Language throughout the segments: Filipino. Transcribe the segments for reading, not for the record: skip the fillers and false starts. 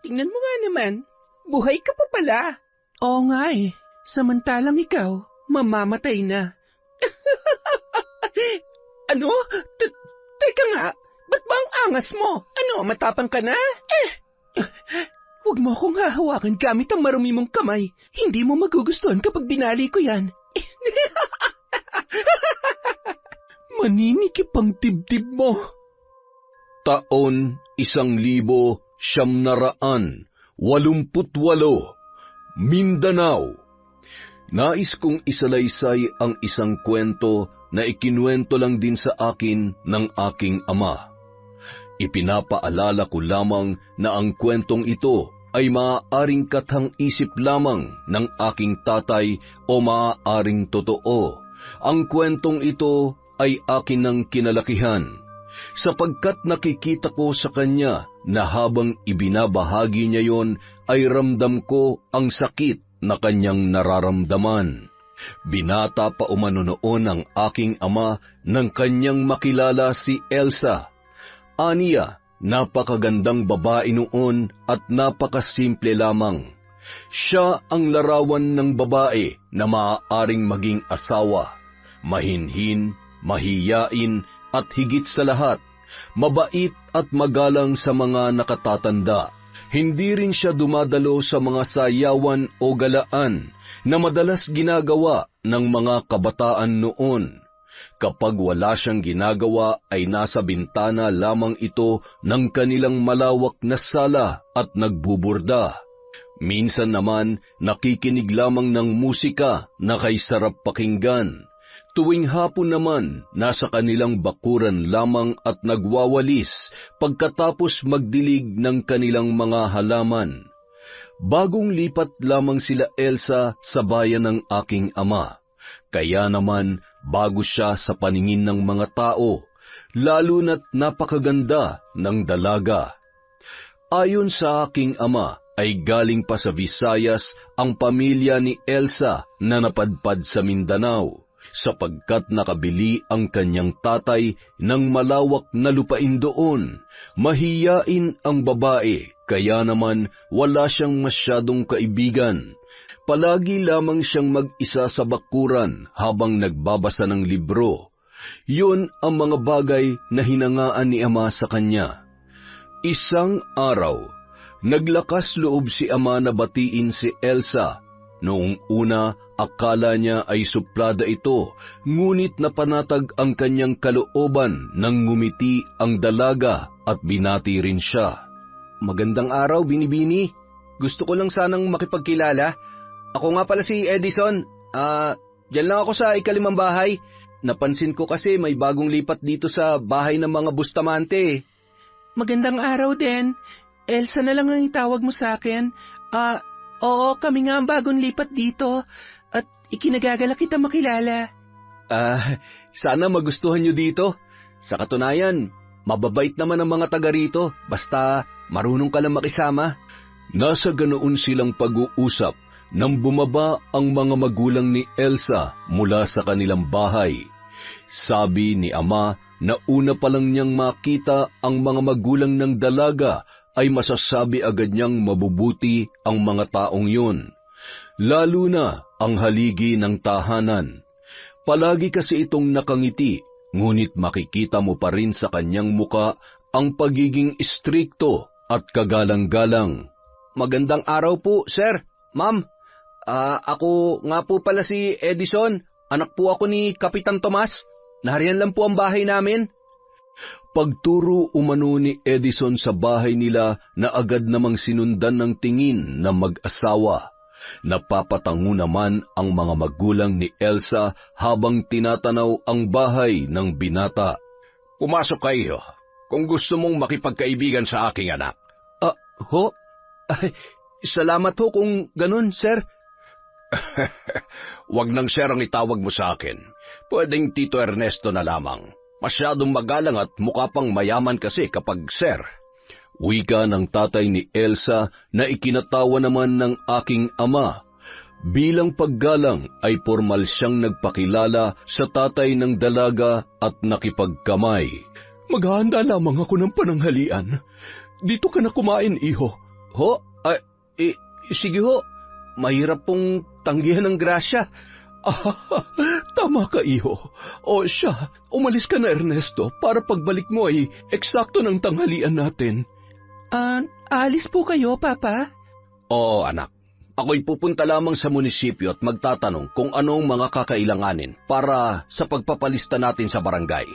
tingnan mo nga naman. Buhay ka pa pala. Oo nga eh. Samantalang ikaw, mamamatay na. Ano? Teka nga, ba't ba ang angas mo? Ano, matapang ka na? Huwag mo akong hahawakan gamit ang marumi mong kamay. Hindi mo magugustuhan kapag binali ko yan. Maninikip ang dibdib mo. Taon 1988, Mindanao. Nais kong isalaysay ang isang kwento na ikinuwento lang din sa akin ng aking ama. Ipinapaalala ko lamang na ang kwentong ito ay maaaring kathang-isip lamang ng aking tatay o maaaring totoo. Ang kwentong ito ay akin ng kinalakihan, sapagkat nakikita ko sa kanya na habang ibinabahagi niya yon ay ramdam ko ang sakit na kanyang nararamdaman. Binata pa umano noon ang aking ama nang kanyang makilala si Elsa. Aniya, napakagandang babae noon at napakasimple lamang. Siya ang larawan ng babae na maaaring maging asawa. Mahinhin, mahiyain at higit sa lahat, mabait at magalang sa mga nakatatanda. Hindi rin siya dumadalo sa mga sayawan o galaan na madalas ginagawa ng mga kabataan noon. Kapag wala siyang ginagawa ay nasa bintana lamang ito ng kanilang malawak na sala at nagbuburda. Minsan naman nakikinig lamang ng musika na kay sarap pakinggan. Tuwing hapon naman, nasa kanilang bakuran lamang at nagwawalis pagkatapos magdilig ng kanilang mga halaman. Bagong lipat lamang sila Elsa sa bayan ng aking ama. Kaya naman, bago siya sa paningin ng mga tao, lalo na't napakaganda ng dalaga. Ayon sa aking ama, ay galing pa sa Visayas ang pamilya ni Elsa na napadpad sa Mindanao, sapagkat nakabili ang kanyang tatay ng malawak na lupain doon. Mahiyain ang babae, kaya naman wala siyang masyadong kaibigan. Palagi lamang siyang mag-isa sa bakuran habang nagbabasa ng libro. Yun ang mga bagay na hinangaan ni ama sa kanya. Isang araw, naglakas loob si ama na batiin si Elsa. Noong una, akala niya ay suplada ito, ngunit napanatag ang kanyang kalooban nang ngumiti ang dalaga at binati rin siya. Magandang araw, Binibini. Gusto ko lang sanang makipagkilala. Ako nga pala si Edison. Diyan lang ako sa ikalimang bahay. Napansin ko kasi may bagong lipat dito sa bahay ng mga Bustamante. Magandang araw din. Elsa na lang ang itawag mo sa akin. Oo, kami nga ang bagong lipat dito at ikinagagala kita makilala. Sana magustuhan nyo dito. Sa katunayan, mababait naman ang mga taga rito, basta marunong ka lang makisama. Nasa ganoon silang pag-uusap nang bumaba ang mga magulang ni Elsa mula sa kanilang bahay. Sabi ni ama na una pa lang niyang makita ang mga magulang ng dalaga ay masasabi agad niyang mabubuti ang mga taong yun, lalo na ang haligi ng tahanan. Palagi kasi itong nakangiti, ngunit makikita mo pa rin sa kanyang muka ang pagiging istrikto at kagalang-galang. Magandang araw po, sir, ma'am. Ako nga po pala si Edison, anak po ako ni Kapitan Tomas. Nahariyan lang po ang bahay namin. Pagturo umano ni Edison sa bahay nila na agad namang sinundan ng tingin ng mag-asawa. Napapatango naman ang mga magulang ni Elsa habang tinatanaw ang bahay ng binata. Pumasok kayo kung gusto mong makipagkaibigan sa aking anak. Salamat ho kung ganun, sir. Wag nang sir ang itawag mo sa akin. Pwedeng Tito Ernesto na lamang. Masyadong magalang at mukha pang mayaman kasi kapag sir. Wika ng tatay ni Elsa na ikinatawa naman ng aking ama. Bilang paggalang ay formal siyang nagpakilala sa tatay ng dalaga at nakipagkamay. Maghahanda lamang ako ng pananghalian. Dito ka na kumain, iho. Ho? Sige ho. Mahirap pong tanggihan ng grasya. Tama ka, iho. O siya, umalis ka na, Ernesto, para pagbalik mo ay eksakto ng tanghalian natin. Alis po kayo, Papa? Oo, anak. Ako'y pupunta lamang sa munisipyo at magtatanong kung anong mga kakailanganin para sa pagpapalista natin sa barangay.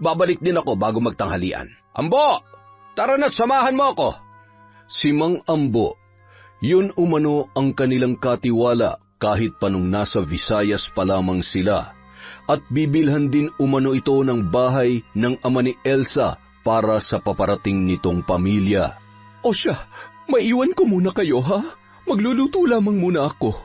Babalik din ako bago magtanghalian. Ambo! Tara na't samahan mo ako! Si Mang Ambo, yun umano ang kanilang katiwala kahit pa nung nasa Visayas pa lamang sila, at bibilhan din umano ito ng bahay ng ama ni Elsa para sa paparating nitong pamilya. O siya, maiwan ko muna kayo, ha? Magluluto lamang muna ako.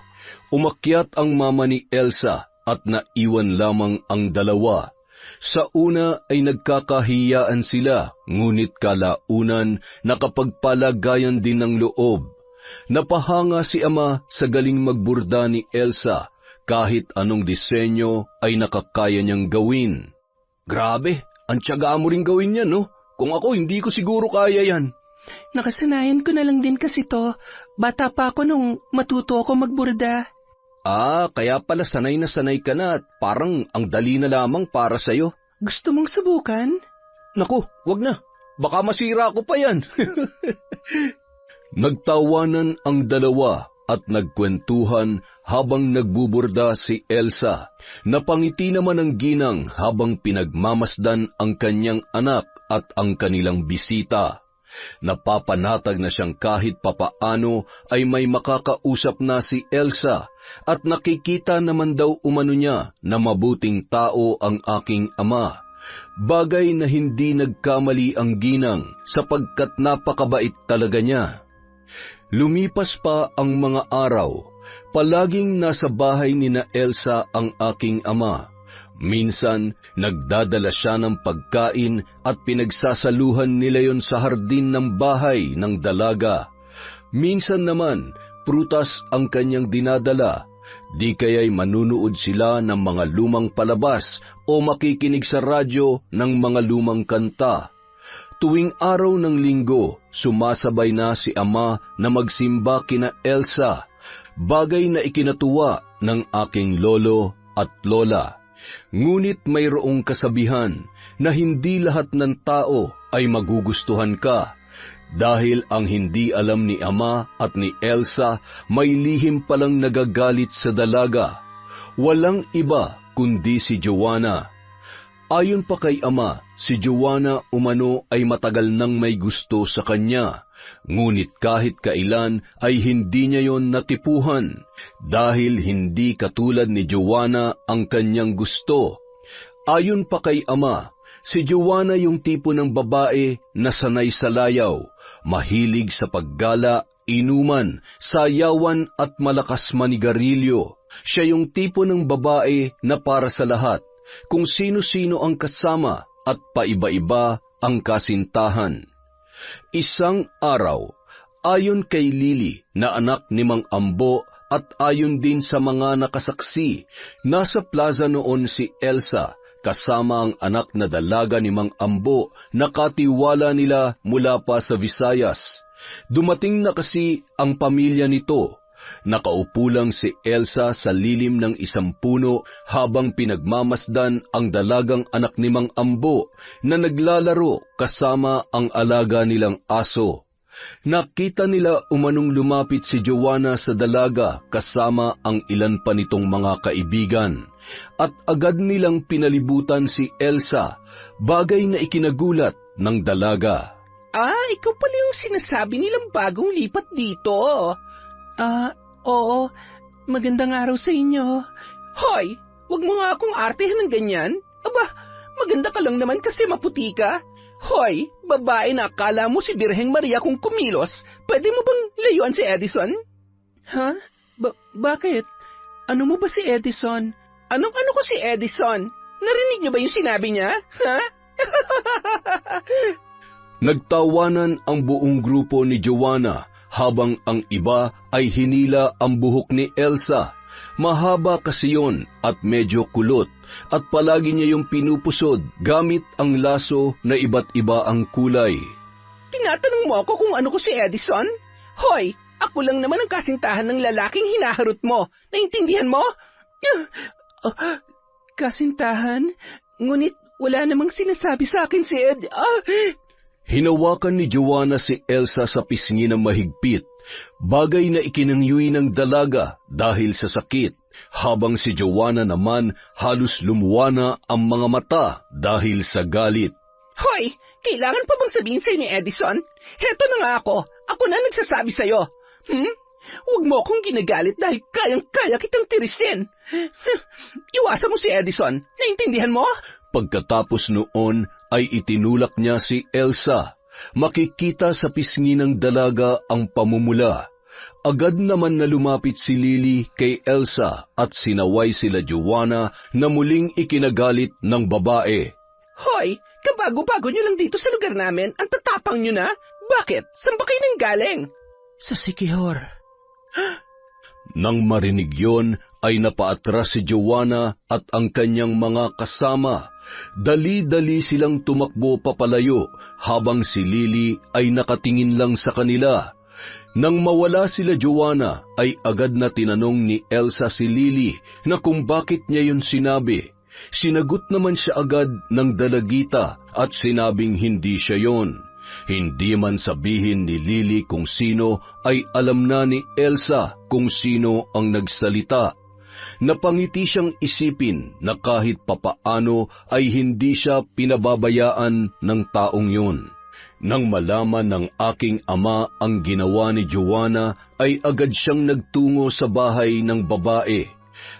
Umakyat ang mama ni Elsa at naiwan lamang ang dalawa. Sa una ay nagkakahiyaan sila, ngunit kalaunan nakapagpalagayan din ng loob. Napahanga si ama sa galing magburda ni Elsa, kahit anong disenyo ay nakakaya niyang gawin. Grabe, ang tiyaga mo rin gawin yan, no? Kung ako, hindi ko siguro kaya yan. Nakasanayan ko na lang din kasi to. Bata pa ako nung matuto ako magburda. Kaya pala sanay na sanay ka na at parang ang dali na lamang para sa'yo. Gusto mong subukan? Naku, wag na. Baka masira ko pa yan. Nagtawanan ang dalawa at nagkwentuhan habang nagbuburda si Elsa. Napangiti naman ang ginang habang pinagmamasdan ang kanyang anak at ang kanilang bisita. Napapanatag na siyang kahit papaano ay may makakausap na si Elsa at nakikita naman daw umano niya na mabuting tao ang aking ama. Bagay na hindi nagkamali ang ginang sapagkat napakabait talaga niya. Lumipas pa ang mga araw, palaging nasa bahay ni na Elsa ang aking ama. Minsan, nagdadala siya ng pagkain at pinagsasaluhan nila yon sa hardin ng bahay ng dalaga. Minsan naman, prutas ang kanyang dinadala, di kaya'y manunood sila ng mga lumang palabas o makikinig sa radyo ng mga lumang kanta. Tuwing araw ng linggo, sumasabay na si ama na magsimba kina Elsa, bagay na ikinatuwa ng aking lolo at lola. Ngunit mayroong kasabihan na hindi lahat ng tao ay magugustuhan ka, dahil ang hindi alam ni ama at ni Elsa may lihim palang nagagalit sa dalaga. Walang iba kundi si Joanna. Ayon pa kay ama, si Joanna umano ay matagal nang may gusto sa kanya, ngunit kahit kailan ay hindi niya yon natipuhan, dahil hindi katulad ni Joanna ang kanyang gusto. Ayon pa kay ama, si Joanna yung tipo ng babae na sanay sa layaw, mahilig sa paggala, inuman, sayawan at malakas manigarilyo. Siya yung tipo ng babae na para sa lahat, kung sino-sino ang kasama at paiba-iba ang kasintahan. Isang araw, ayon kay Lily na anak ni Mang Ambo at ayon din sa mga nakasaksi, nasa plaza noon si Elsa kasama ang anak na dalaga ni Mang Ambo na katiwala nila mula pa sa Visayas. Dumating na kasi ang pamilya nito. Nakaupo lang si Elsa sa lilim ng isang puno habang pinagmamasdan ang dalagang anak ni Mang Ambo na naglalaro kasama ang alaga nilang aso. Nakita nila umanong lumapit si Joanna sa dalaga kasama ang ilan pa nitong mga kaibigan, at agad nilang pinalibutan si Elsa, bagay na ikinagulat ng dalaga. Ikaw pala yung sinasabi nilang bagong lipat dito. Oo. Magandang araw sa inyo. Hoy, wag mo nga akong artehan ng ganyan. Aba, maganda ka lang naman kasi maputi ka. Hoy, babae na akala mo si Birheng Maria kung kumilos, pwede mo bang layuan si Edison? Ha? Bakit? Ano mo ba si Edison? Anong ko si Edison? Narinig niyo ba yung sinabi niya? Ha? Nagtawanan ang buong grupo ni Joanna habang ang iba ay hinila ang buhok ni Elsa. Mahaba kasi yon at medyo kulot, at palagi niya yung pinupusod gamit ang laso na iba't iba ang kulay. Tinatanong mo ako kung ano ko si Edison? Hoy, ako lang naman ang kasintahan ng lalaking hinaharot mo. Naintindihan mo? Kasintahan? Ngunit wala namang sinasabi sa akin si Ed. Hinawakan ni Joanna si Elsa sa pisngi ng mahigpit, bagay na ikinangyuy ng dalaga dahil sa sakit, habang si Joanna naman halos lumuwa na ang mga mata dahil sa galit. Hoy, kailangan pa bang sabihin sa'yo ni Edison? Heto na nga ako. Ako na nagsasabi sa'yo. Huwag mo akong ginagalit dahil kayang-kaya kitang tirisin. Iwasan mo si Edison. Naintindihan mo? Pagkatapos noon ay itinulak niya si Elsa. Makikita sa pisngi ng dalaga ang pamumula. Agad naman na lumapit si Lily kay Elsa at sinaway sila Joanna na muling ikinagalit ng babae. Hoy, kabago-bago nyo lang dito sa lugar namin, ang tatapang nyo na? Bakit? Saan ba kayo nanggaling? Sa Sikihor. Nang marinig yon, ay napaatras si Joanna at ang kanyang mga kasama. Dali-dali silang tumakbo papalayo habang si Lily ay nakatingin lang sa kanila. Nang mawala sila Joanna, ay agad na tinanong ni Elsa si Lily na kung bakit niya yun sinabi. Sinagot naman siya agad ng dalagita at sinabing hindi siya yon. Hindi man sabihin ni Lily kung sino, ay alam na ni Elsa kung sino ang nagsalita. Napangiti siyang isipin na kahit papaano ay hindi siya pinababayaan ng taong yun. Nang malaman ng aking ama ang ginawa ni Joanna, ay agad siyang nagtungo sa bahay ng babae.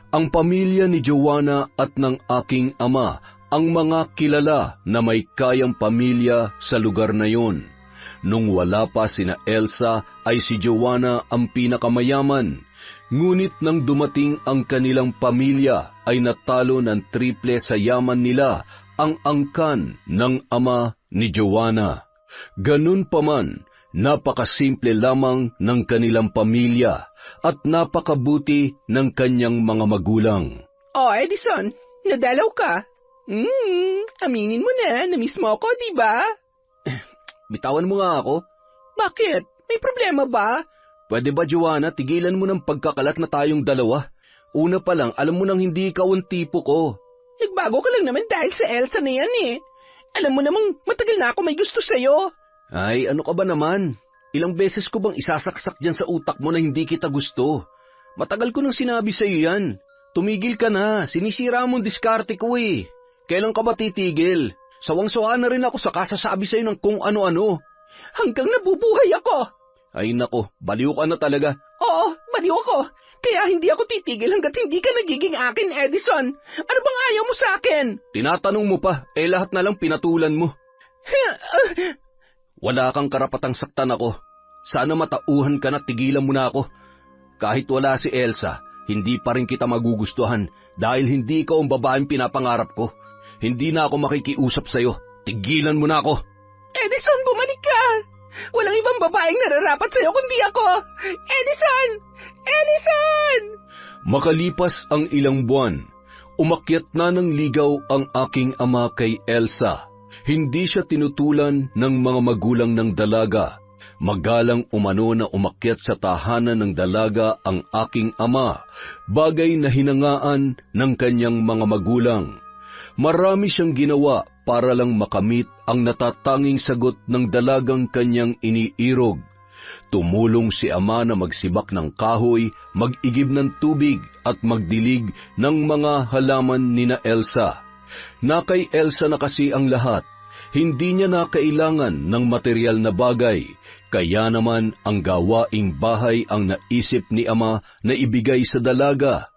Ang pamilya ni Joanna at ng aking ama ang mga kilala na may kayang pamilya sa lugar na yon. Nung wala pa sina Elsa ay si Joanna ang pinakamayaman. Ngunit nang dumating ang kanilang pamilya ay natalo ng triple sa yaman nila ang angkan ng ama ni Joanna. Ganun pa man, napakasimple lamang ng kanilang pamilya at napakabuti ng kanyang mga magulang. Oh, Edison, nadalaw ka. Aminin mo na miss mo ako, di ba? Bitawan mo nga ako. Bakit? May problema ba? Pwede ba, Joanna, tigilan mo ng pagkakalat na tayong dalawa? Una pa lang, alam mo nang hindi ikaw ang tipo ko. Nagbago ka lang naman dahil sa Elsa na yan eh. Alam mo namang matagal na ako may gusto sa'yo. Ay, ano ka ba naman? Ilang beses ko bang isasaksak dyan sa utak mo na hindi kita gusto? Matagal ko nang sinabi sa'yo yan. Tumigil ka na, sinisira mo ang diskarte ko eh. Kailan ka ba titigil? Sawang-sawa na rin ako sa kasasabi sa'yo ng kung ano-ano. Hanggang nabubuhay ako. Ay nako, baliw ka na talaga. Oo, baliw ako. Kaya hindi ako titigil hanggat hindi ka nagiging akin, Edison. Ano bang ayaw mo sa akin? Tinatanong mo pa, lahat na lang pinatulan mo. Wala kang karapatang saktan ako. Sana matauhan ka na tigilan mo na ako. Kahit wala si Elsa, hindi pa rin kita magugustuhan dahil hindi ikaw ang babaeng pinapangarap ko. Hindi na ako makikiusap sa'yo. Tigilan mo na ako. Edison, bumalik ka! Walang ibang babaeng nararapat sa'yo kundi ako! Edison! Edison! Makalipas ang ilang buwan, umakyat na ng ligaw ang aking ama kay Elsa. Hindi siya tinutulan ng mga magulang ng dalaga. Magalang umano na umakyat sa tahanan ng dalaga ang aking ama, bagay na hinangaan ng kanyang mga magulang. Marami siyang ginawa para lang makamit ang natatanging sagot ng dalagang kanyang iniirog. Tumulong si ama na magsibak ng kahoy, mag-igib ng tubig at magdilig ng mga halaman nina Elsa. Na kay Elsa na kasi ang lahat. Hindi niya na kailangan ng material na bagay, kaya naman ang gawaing bahay ang naisip ni ama na ibigay sa dalaga.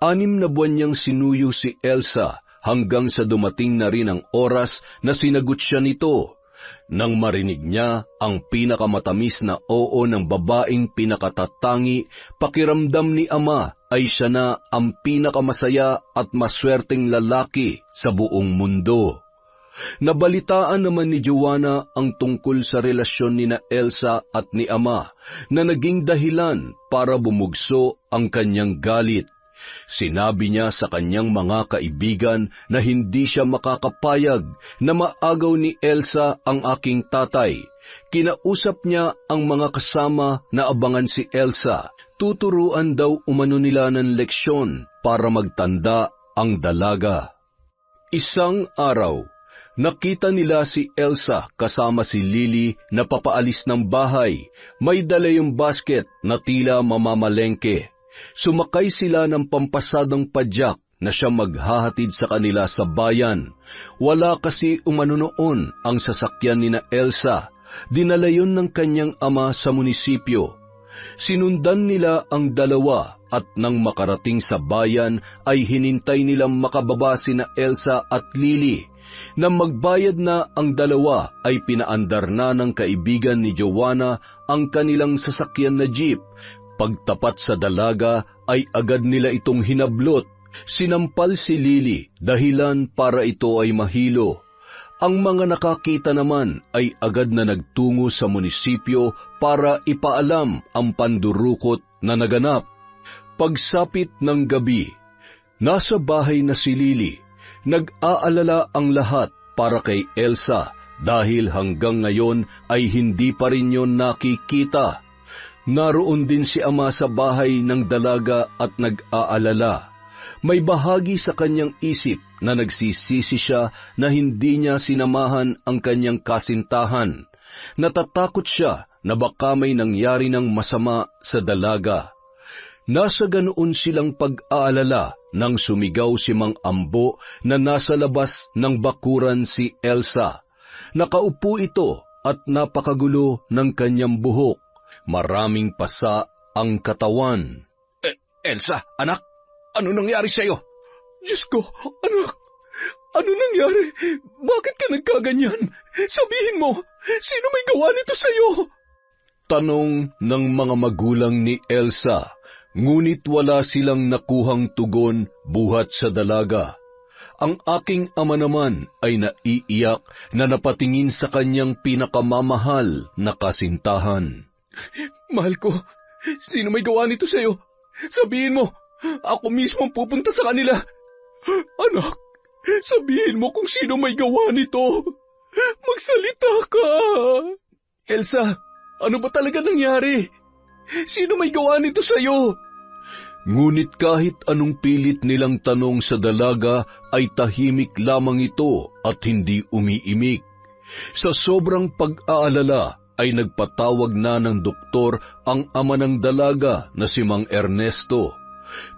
6 na buwan niyang sinuyo si Elsa hanggang sa dumating na rin ang oras na sinagot siya nito. Nang marinig niya ang pinakamatamis na oo ng babaeng pinakatatangi, pakiramdam ni ama ay siya na ang pinakamasaya at maswerteng lalaki sa buong mundo. Nabalitaan naman ni Joanna ang tungkol sa relasyon ni na Elsa at ni ama na naging dahilan para bumugso ang kanyang galit. Sinabi niya sa kanyang mga kaibigan na hindi siya makakapayag na maagaw ni Elsa ang aking tatay kinausap niya ang mga kasama na abangan si Elsa. Tuturuan daw umano nila ng leksyon para magtanda ang dalaga. Isang araw, nakita nila si Elsa kasama si Lily na papaalis ng bahay. May dala yung basket na tila mamamalengke. Sumakay sila ng pampasadang padyak na siya maghahatid sa kanila sa bayan. Wala kasi umano noon ang sasakyan ni na Elsa. Dinala yun ng kanyang ama sa munisipyo. Sinundan nila ang dalawa at nang makarating sa bayan ay hinintay nilang makababa sina Elsa at Lily. Nang magbayad na ang dalawa ay pinaandar na ng kaibigan ni Joanna ang kanilang sasakyan na jeep. Pagtapat sa dalaga ay agad nila itong hinablot. Sinampal si Lily dahilan para ito ay mahilo. Ang mga nakakita naman ay agad na nagtungo sa munisipyo para ipaalam ang pandurukot na naganap. Pagsapit ng gabi, nasa bahay na si Lily. Nag-aalala ang lahat para kay Elsa dahil hanggang ngayon ay hindi pa rin yon nakikita. Naroon din si ama sa bahay ng dalaga at nag-aalala. May bahagi sa kanyang isip na nagsisisi siya na hindi niya sinamahan ang kanyang kasintahan. Natatakot siya na baka may nangyari ng masama sa dalaga. Nasa ganoon silang pag-aalala nang sumigaw si Mang Ambo na nasa labas ng bakuran si Elsa. Nakaupo ito at napakagulo ng kanyang buhok. Maraming pasa ang katawan. Elsa, anak, ano nangyari sa'yo? Diyos ko, anak, ano nangyari? Bakit ka nagkaganyan? Sabihin mo, sino may gawa nito sa'yo? Tanong ng mga magulang ni Elsa, ngunit wala silang nakuhang tugon buhat sa dalaga. Ang aking ama naman ay naiiyak na napatingin sa kanyang pinakamamahal na kasintahan. Mahal ko, sino may gawa nito sa'yo? Sabihin mo, ako mismo ang pupunta sa kanila. Anak, sabihin mo kung sino may gawa nito. Magsalita ka. Elsa, ano ba talaga nangyari? Sino may gawa nito sa'yo? Ngunit kahit anong pilit nilang tanong sa dalaga ay tahimik lamang ito at hindi umiimik. Sa sobrang pag-aalala ay nagpatawag na ng doktor ang ama ng dalaga na si Mang Ernesto.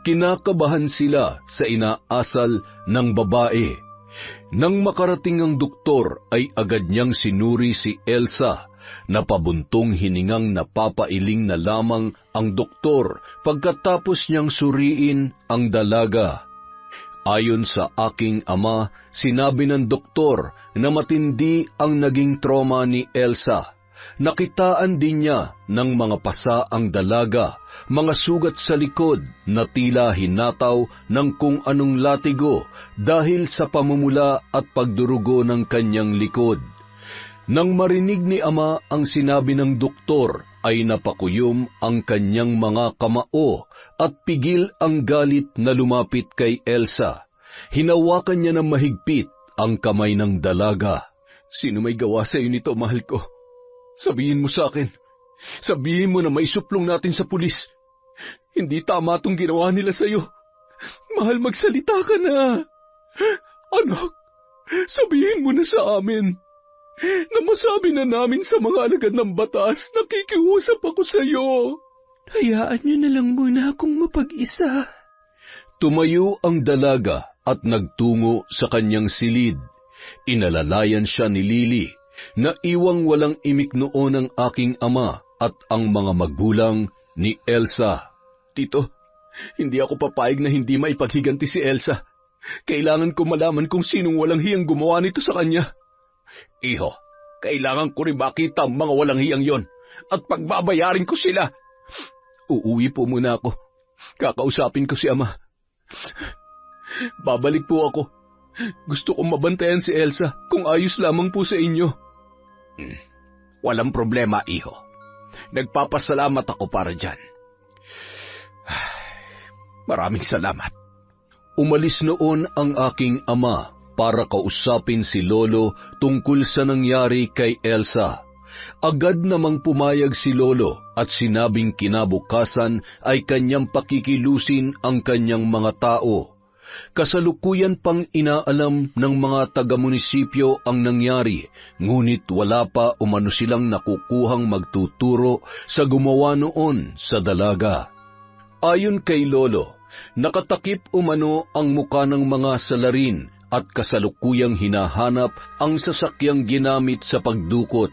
Kinakabahan sila sa inaasal ng babae. Nang makarating ang doktor ay agad niyang sinuri si Elsa. Napabuntong hiningang napapailing na lamang ang doktor pagkatapos niyang suriin ang dalaga. Ayon sa aking ama, sinabi ng doktor na matindi ang naging trauma ni Elsa. Nakitaan din niya ng mga pasa ang dalaga, mga sugat sa likod na tila hinataw ng kung anong latigo dahil sa pamumula at pagdurugo ng kanyang likod. Nang marinig ni ama ang sinabi ng doktor, ay napakuyom ang kanyang mga kamao at pigil ang galit na lumapit kay Elsa. Hinawakan niya ng mahigpit ang kamay ng dalaga. Sino may gawa sa iyo nito, mahal ko? Sabihin mo sa akin. Sabihin mo na maisuplong natin sa pulis. Hindi tama itong ginawa nila sa iyo. Mahal, magsalita ka na. Anak, sabihin mo na sa amin. Na masabi na namin sa mga alagad ng batas, nakikiusap ako sa iyo. Hayaan niyo na lang muna akong mapag-isa. Tumayo ang dalaga at nagtungo sa kanyang silid. Inalalayan siya ni Lily, na iwang walang imik noon ang aking ama at ang mga magulang ni Elsa. Tito, hindi ako papayag na hindi maipaghiganti si Elsa. Kailangan ko malaman kung sinong walang hiyang gumawa nito sa kanya. Iho, kailangan ko rin makita ang mga walang hiyang yon at pagbabayarin ko sila. Uuwi po muna ako. Kakausapin ko si ama. Babalik po ako. Gusto kong mabantayan si Elsa kung ayos lamang po sa inyo. Walang problema, iho. Nagpapasalamat ako para dyan. Maraming salamat. Umalis noon ang aking ama para kausapin si Lolo tungkol sa nangyari kay Elsa. Agad namang pumayag si Lolo at sinabing kinabukasan ay kanyang pakikilusin ang kanyang mga tao. Kasalukuyan pang inaalam ng mga taga-munisipyo ang nangyari, ngunit wala pa umano silang nakukuhang magtuturo sa gumawa noon sa dalaga. Ayon kay Lolo, nakatakip umano ang muka ng mga salarin at kasalukuyang hinahanap ang sasakyang ginamit sa pagdukot.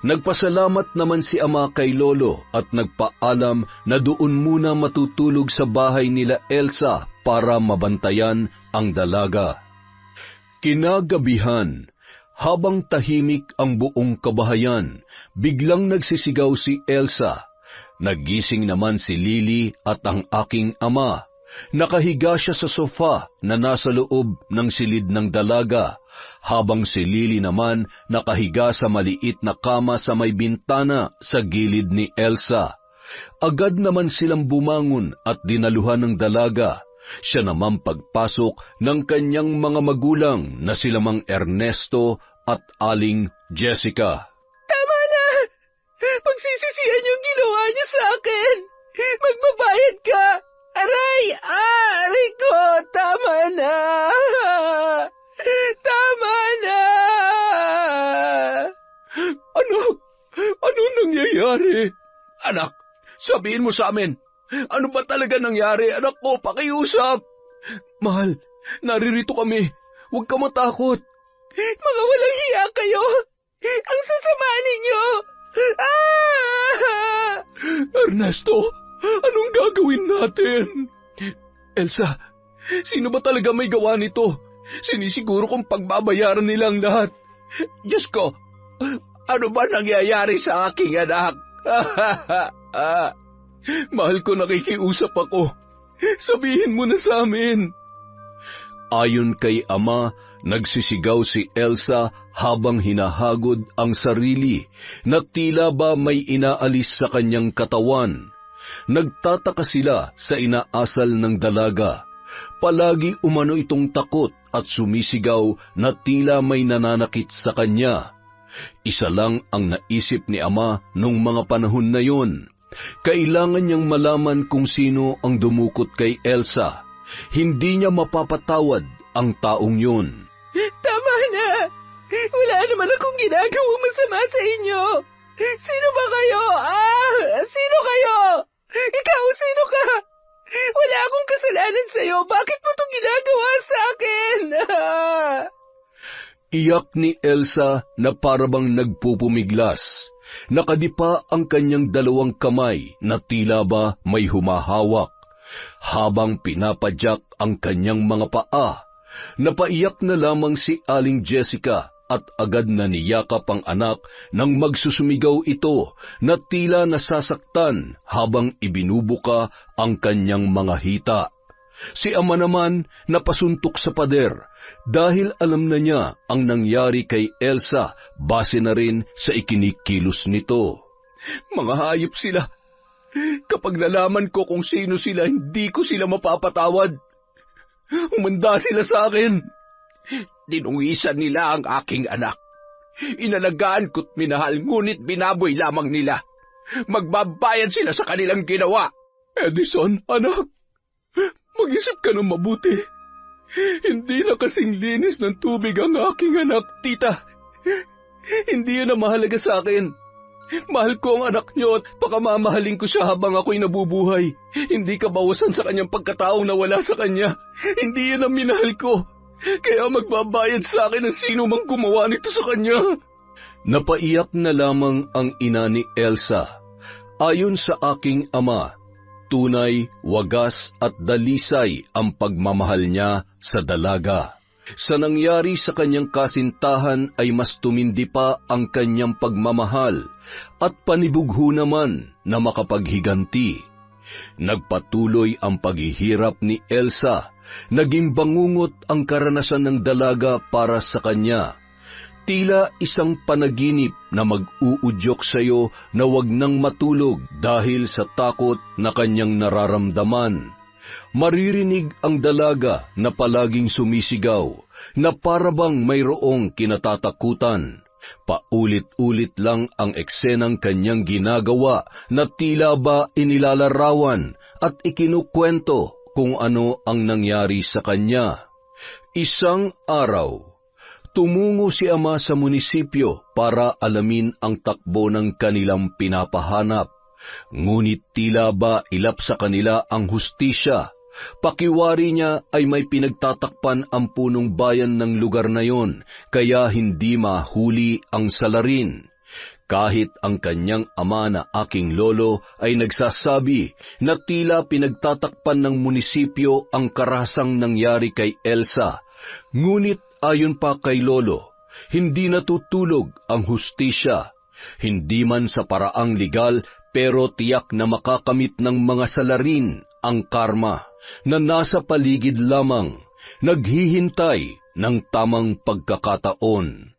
Nagpasalamat naman si Ama kay Lolo at nagpaalam na doon muna matutulog sa bahay nila Elsa para mabantayan ang dalaga. Kinagabihan, habang tahimik ang buong kabahayan, biglang nagsisigaw si Elsa. Nagising naman si Lily at ang aking ama. Nakahiga siya sa sofa na nasa loob ng silid ng dalaga, habang si Lily naman nakahiga sa maliit na kama sa may bintana sa gilid ni Elsa. Agad naman silang bumangon at dinaluhan ng dalaga. Siya naman pagpasok ng kanyang mga magulang na sila Mang Ernesto at Aling Jessica. Tama na! Pagsisisihan yung ginawa niyo sa akin! Magbabayad ka! Aray! Aray ko! Tama na! Tama na! Ano nangyayari? Anak, sabihin mo sa amin, ano ba talaga nangyari? Anak ko, pakiusap! Mahal, naririto kami. Huwag ka matakot. Mga walang hiya kayo! Ang sasama ninyo! Ernesto, anong gagawin natin? Elsa, sino ba talaga may gawa nito? Sinisiguro kong pagbabayaran nila ang lahat. Diyos ko, ano ba nangyayari sa aking anak? Mahal ko, nakikiusap ako. Sabihin mo na sa amin. Ayon kay Ama, nagsisigaw si Elsa habang hinahagod ang sarili na tila ba may inaalis sa kanyang katawan. Nagtataka sila sa inaasal ng dalaga. Palagi umano itong takot at sumisigaw na tila may nananakit sa kanya. Isa lang ang naisip ni Ama nung mga panahon na yon. Kailangan niyang malaman kung sino ang dumukot kay Elsa. Hindi niya mapapatawad ang taong yun. Tama na! Wala naman akong ginagawang masama sa inyo! Sino ba kayo? Sino kayo? Ikaw, sino ka? Wala akong kasalanan sa'yo. Bakit mo itong ginagawa sa akin? Iyak ni Elsa na parabang nagpupumiglas. Nakadipa ang kanyang dalawang kamay na tila ba may humahawak. Habang pinapadyak ang kanyang mga paa, napaiyak na lamang si Aling Jessica at agad na niyakap ang anak nang magsusumigaw ito na tila nasasaktan habang ibinubuka ang kanyang mga hita. Si Ama naman napasuntok sa pader dahil alam na niya ang nangyari kay Elsa base na rin sa ikinikilos nito. Mga hayop sila! Kapag nalaman ko kung sino sila, hindi ko sila mapapatawad. Umanda sila sa akin. Dinungisan nila ang aking anak. Inalagaan ko't minahal, ngunit binaboy lamang nila. Magbabayad sila sa kanilang ginawa. Edison, anak, mag-isip ka ng mabuti. Hindi na kasing linis ng tubig ang aking anak, tita. Hindi yun ang mahalaga sa akin. Mahal ko ang anak niyo at pakamamahalin ko siya habang ako'y nabubuhay. Hindi kabawasan sa kanyang pagkataong nawala sa kanya. Hindi yun ang minahal ko. Kaya magbabayad sa akin ang sino mang gumawa nito sa kanya. Napaiyak na lamang ang ina ni Elsa. Ayon sa aking ama, tunay, wagas at dalisay ang pagmamahal niya sa dalaga. Sa nangyari sa kanyang kasintahan ay mas tumindi pa ang kanyang pagmamahal at panibugho naman na makapaghiganti. Nagpatuloy ang paghihirap ni Elsa, naging bangungot ang karanasan ng dalaga para sa kanya. Tila isang panaginip na mag-uudyok sa iyo na wag nang matulog dahil sa takot na kanyang nararamdaman. Maririnig ang dalaga na palaging sumisigaw, na parabang mayroong kinatatakutan. Paulit-ulit lang ang eksenang kanyang ginagawa na tila ba inilalarawan at ikinukwento kung ano ang nangyari sa kanya. Isang araw, tumungo si Ama sa munisipyo para alamin ang takbo ng kanilang pinapahanap. Ngunit tila ba ilap sa kanila ang hustisya. Pakiwari niya ay may pinagtatakpan ang punong bayan ng lugar na yon, kaya hindi mahuli ang salarin. Kahit ang kanyang ama na aking lolo ay nagsasabi na tila pinagtatakpan ng munisipyo ang karahasang nangyari kay Elsa. Ngunit ayon pa kay lolo, hindi natutulog ang hustisya. Hindi man sa paraang legal, pero tiyak na makakamit ng mga salarin ang karma na nasa paligid lamang, naghihintay ng tamang pagkakataon.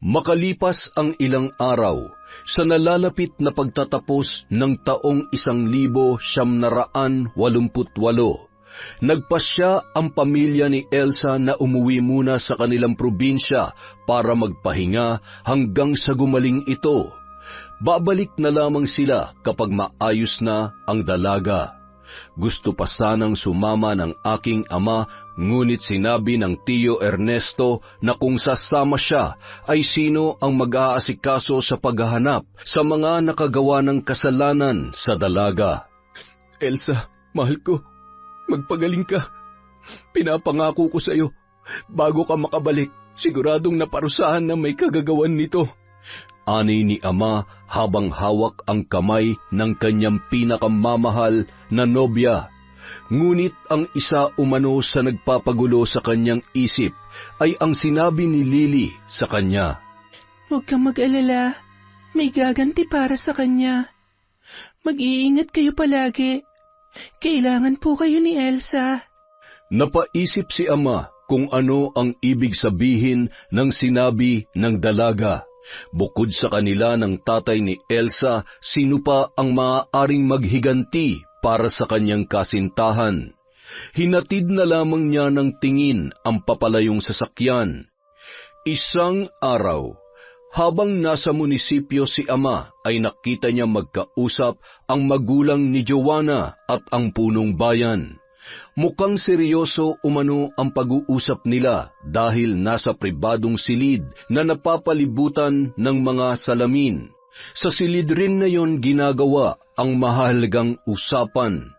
Makalipas ang ilang araw, sa nalalapit na pagtatapos ng taong 1988, nagpasya ang pamilya ni Elsa na umuwi muna sa kanilang probinsya para magpahinga hanggang sa gumaling ito. Babalik na lamang sila kapag maayos na ang dalaga. Gusto pa sanang sumama ng aking ama, ngunit sinabi ng Tiyo Ernesto na kung sasama siya ay sino ang mag-aasikaso sa paghahanap sa mga nakagawa ng kasalanan sa dalaga. Elsa, mahal ko, magpagaling ka. Pinapangako ko sa iyo, bago ka makabalik, siguradong naparusahan na may kagagawan nito. Ani ni Ama habang hawak ang kamay ng kanyang pinakamamahal na nobya. Ngunit ang isa umano sa nagpapagulo sa kanyang isip ay ang sinabi ni Lily sa kanya. Huwag kang mag-alala, may gaganti para sa kanya. Mag-iingat kayo palagi. Kailangan po kayo ni Elsa. Napaisip si Ama kung ano ang ibig sabihin ng sinabi ng dalaga. Bukod sa kanila ng tatay ni Elsa, sino pa ang maaaring maghiganti para sa kanyang kasintahan? Hinatid na lamang niya ng tingin ang papalayong sasakyan. Isang araw, habang nasa munisipyo si Ama, ay nakita niya magkausap ang magulang ni Joanna at ang punong bayan. Mukhang seryoso umano ang pag-uusap nila dahil nasa pribadong silid na napapalibutan ng mga salamin. Sa silid rin na yon ginagawa ang mahalagang usapan.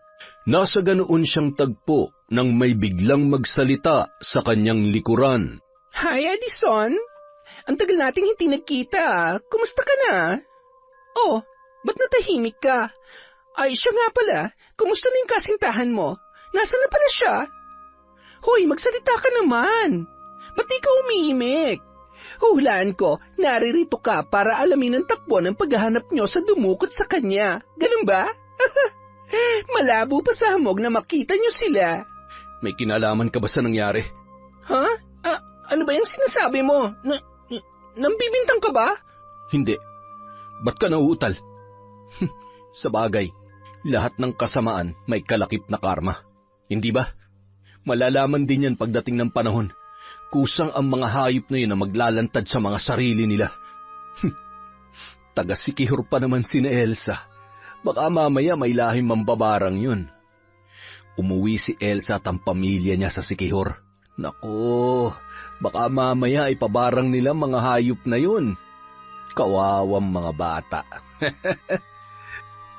Nasa ganoon siyang tagpo nang may biglang magsalita sa kanyang likuran. Hi, Edison. Ang tagal nating hindi nagkita. Kumusta ka na? Oh, ba't natahimik ka? Ay, siya nga pala. Kumusta na yung kasintahan mo? Nasaan na pala siya? Hoy, magsalita ka naman. Ba't di ka umiimik? Hulaan ko, naririto ka para alamin ang takbo ng paghahanap nyo sa dumukot sa kanya. Ganun ba? Malabo pa sa hamog na makita nyo sila. May kinalaman ka ba sa nangyari? Ha? Ano ba yung sinasabi mo? Nambibintang ka ba? Hindi. Ba't ka nauutal? Sa bagay, lahat ng kasamaan may kalakip na karma. Hindi ba? Malalaman din yan pagdating ng panahon. Kusang ang mga hayop na yun na maglalantad sa mga sarili nila. Taga-Sikihor pa naman si Elsa. Baka mamaya may lahing mambabarang yun. Umuwi si Elsa at ang pamilya niya sa Sikihor. Nako, baka mamaya ipabarang nila mga hayop na yun. Kawawang mga bata.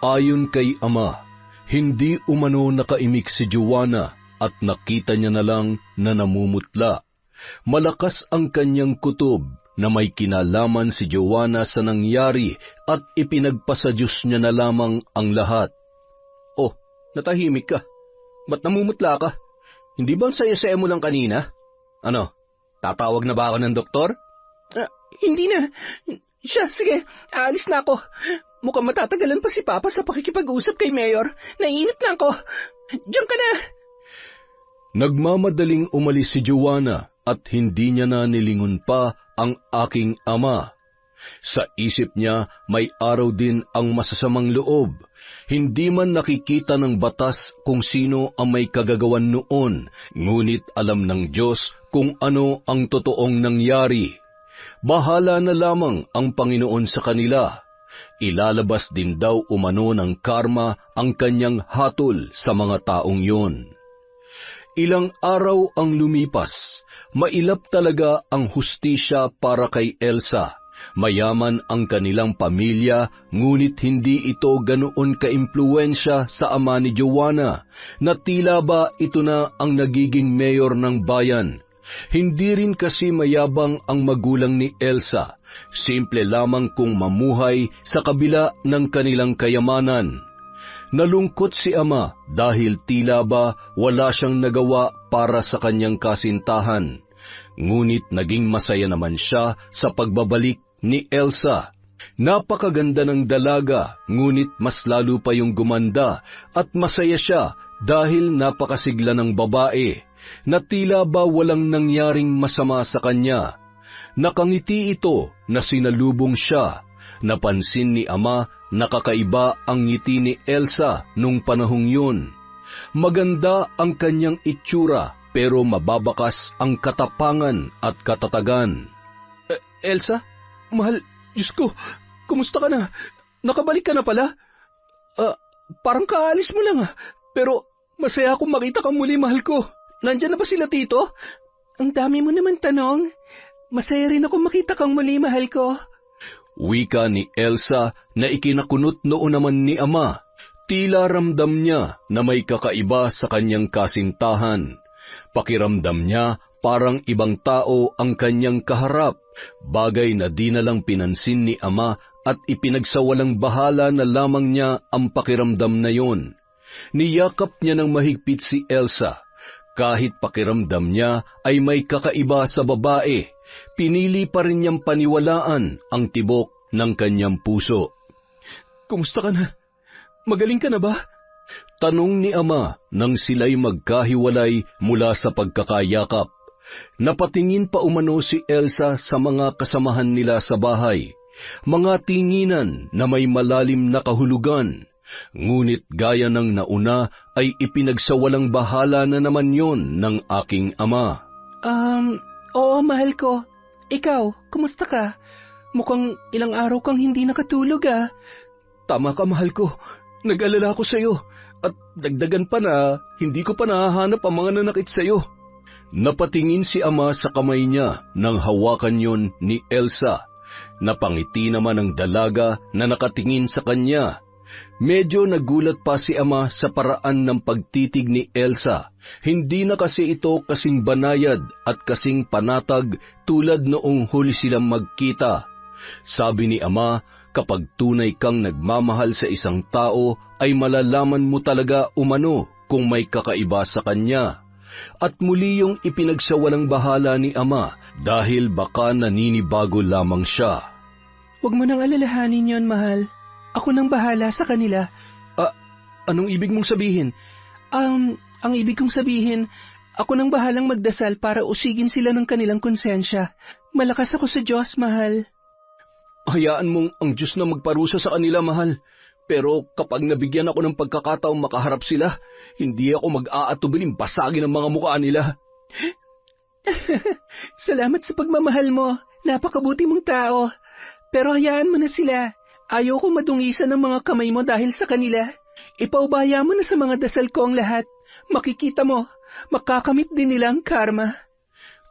Ayon kay Ama, hindi umano nakaimik si Joanna at nakita niya na lang na namumutla. Malakas ang kanyang kutob na may kinalaman si Joanna sa nangyari at ipinagpasa Diyos niya na lamang ang lahat. Oh, natahimik ka. Ba't namumutla ka? Hindi ba ang saya-saya mo lang kanina? Ano, tatawag na ba ako ng doktor? Hindi na. Siya, sige, aalis na ako. Mukhang matatagalan pa si Papa sa pakikipag-usap kay Mayor. Naiinip na ako. Diyan ka na. Nagmamadaling umalis si Joanna at hindi niya na nilingon pa ang aking ama. Sa isip niya may araw din ang masasamang loob. Hindi man nakikita ng batas kung sino ang may kagagawan noon, ngunit alam ng Diyos kung ano ang totoong nangyari. Bahala na lamang ang Panginoon sa kanila. Ilalabas din daw umano ng karma ang kanyang hatol sa mga taong yun. Ilang araw ang lumipas, mailap talaga ang hustisya para kay Elsa. Mayaman ang kanilang pamilya, ngunit hindi ito ganoon ka-impluwensya sa ama ni Joanna, na tila ba ito na ang nagiging mayor ng bayan. Hindi rin kasi mayabang ang magulang ni Elsa, simple lamang kung mamuhay sa kabila ng kanilang kayamanan. Nalungkot si ama dahil tila ba wala siyang nagawa para sa kanyang kasintahan. Ngunit naging masaya naman siya sa pagbabalik ni Elsa. Napakaganda ng dalaga, ngunit mas lalo pa yung gumanda at masaya siya dahil napakasigla ng babae, na tila ba walang nangyaring masama sa kanya. Nakangiti ito na sinalubong siya. Napansin ni ama na kakaiba ang ngiti ni Elsa nung panahong yun. Maganda ang kanyang itsura, pero mababakas ang katapangan at katatagan. Elsa? Mahal, Diyos ko, kumusta ka na? Nakabalik ka na pala? Parang kaalis mo lang pero masaya akong makita kang muli, mahal ko. Nandyan na ba sila, tito? Ang dami mo naman tanong. Masaya rin ako makita kang muli, mahal ko. Wika ni Elsa na ikinakunot noon naman ni ama. Tila ramdam niya na may kakaiba sa kanyang kasintahan. Pakiramdam niya parang ibang tao ang kanyang kaharap, bagay na di na lang pinansin ni ama at ipinagsawalang bahala na lamang niya ang pakiramdam na yon. Niyakap niya ng mahigpit si Elsa. Kahit pakiramdam niya ay may kakaiba sa babae, pinili pa rin niyang paniwalaan ang tibok ng kanyang puso. Kumusta ka na? Magaling ka na ba? Tanong ni ama nang sila'y magkahiwalay mula sa pagkakayakap. Napatingin pa umano si Elsa sa mga kasamahan nila sa bahay, mga tinginan na may malalim na kahulugan. Ngunit gaya ng nauna ay ipinagsawalang bahala na naman yon ng aking ama. Oo, mahal ko. Ikaw, kumusta ka? Mukhang ilang araw kang hindi nakatulog Tama ka, mahal ko. Nag-alala ako sa'yo. At dagdagan pa na hindi ko pa nahahanap ang mga nanakit sa'yo. Napatingin si ama sa kamay niya nang hawakan yon ni Elsa. Napangiti naman ang dalaga na nakatingin sa kanya. Medyo nagulat pa si ama sa paraan ng pagtitig ni Elsa. Hindi na kasi ito kasing banayad at kasing panatag tulad noong huli silang magkita. Sabi ni ama, kapag tunay kang nagmamahal sa isang tao, ay malalaman mo talaga umano kung may kakaiba sa kanya. At muli yung ipinagsawalang bahala ni ama dahil baka naninibago lamang siya. Huwag mo nang alalahanin yon, mahal. Ako nang bahala sa kanila. Anong ibig mong sabihin? Ang ibig kong sabihin, ako nang bahalang magdasal para usigin sila ng kanilang konsensya. Malakas ako sa Diyos, mahal. Hayaan mong ang Diyos na magparusa sa kanila, mahal. Pero kapag nabigyan ako ng pagkakataong makaharap sila, hindi ako mag-aatubiling basagin ang mga mukha nila. Salamat sa pagmamahal mo. Napakabuti mong tao. Pero hayaan mo na sila. Ayoko madungisan ng mga kamay mo dahil sa kanila. Ipaubaya mo na sa mga dasal ko ang lahat. Makikita mo, makakamit din nila ang karma.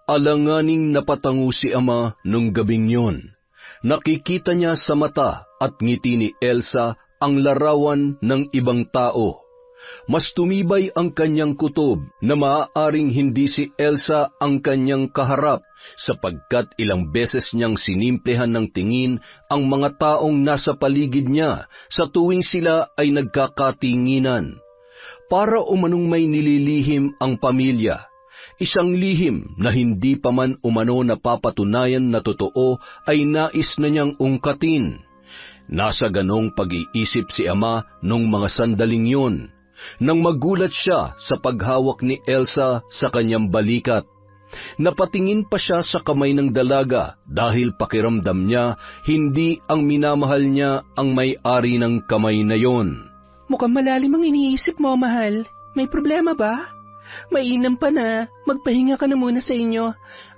Alanganing napatango si ama nung gabing yon. Nakikita niya sa mata at ngiti ni Elsa ang larawan ng ibang tao. Mas tumibay ang kanyang kutob na maaaring hindi si Elsa ang kanyang kaharap, sapagkat ilang beses niyang sinimplehan ng tingin ang mga taong nasa paligid niya sa tuwing sila ay nagkakatinginan. Para umanong may nililihim ang pamilya, isang lihim na hindi pa man umano napapatunayan na totoo ay nais na niyang ungkatin. Nasa ganong pag-iisip si ama nung mga sandaling yun, nang magulat siya sa paghawak ni Elsa sa kanyang balikat. Napatingin pa siya sa kamay ng dalaga dahil pakiramdam niya hindi ang minamahal niya ang may-ari ng kamay na yon. Mukhang malalim ang iniisip mo, mahal. May problema ba? Mainam pa na, magpahinga ka na muna sa inyo.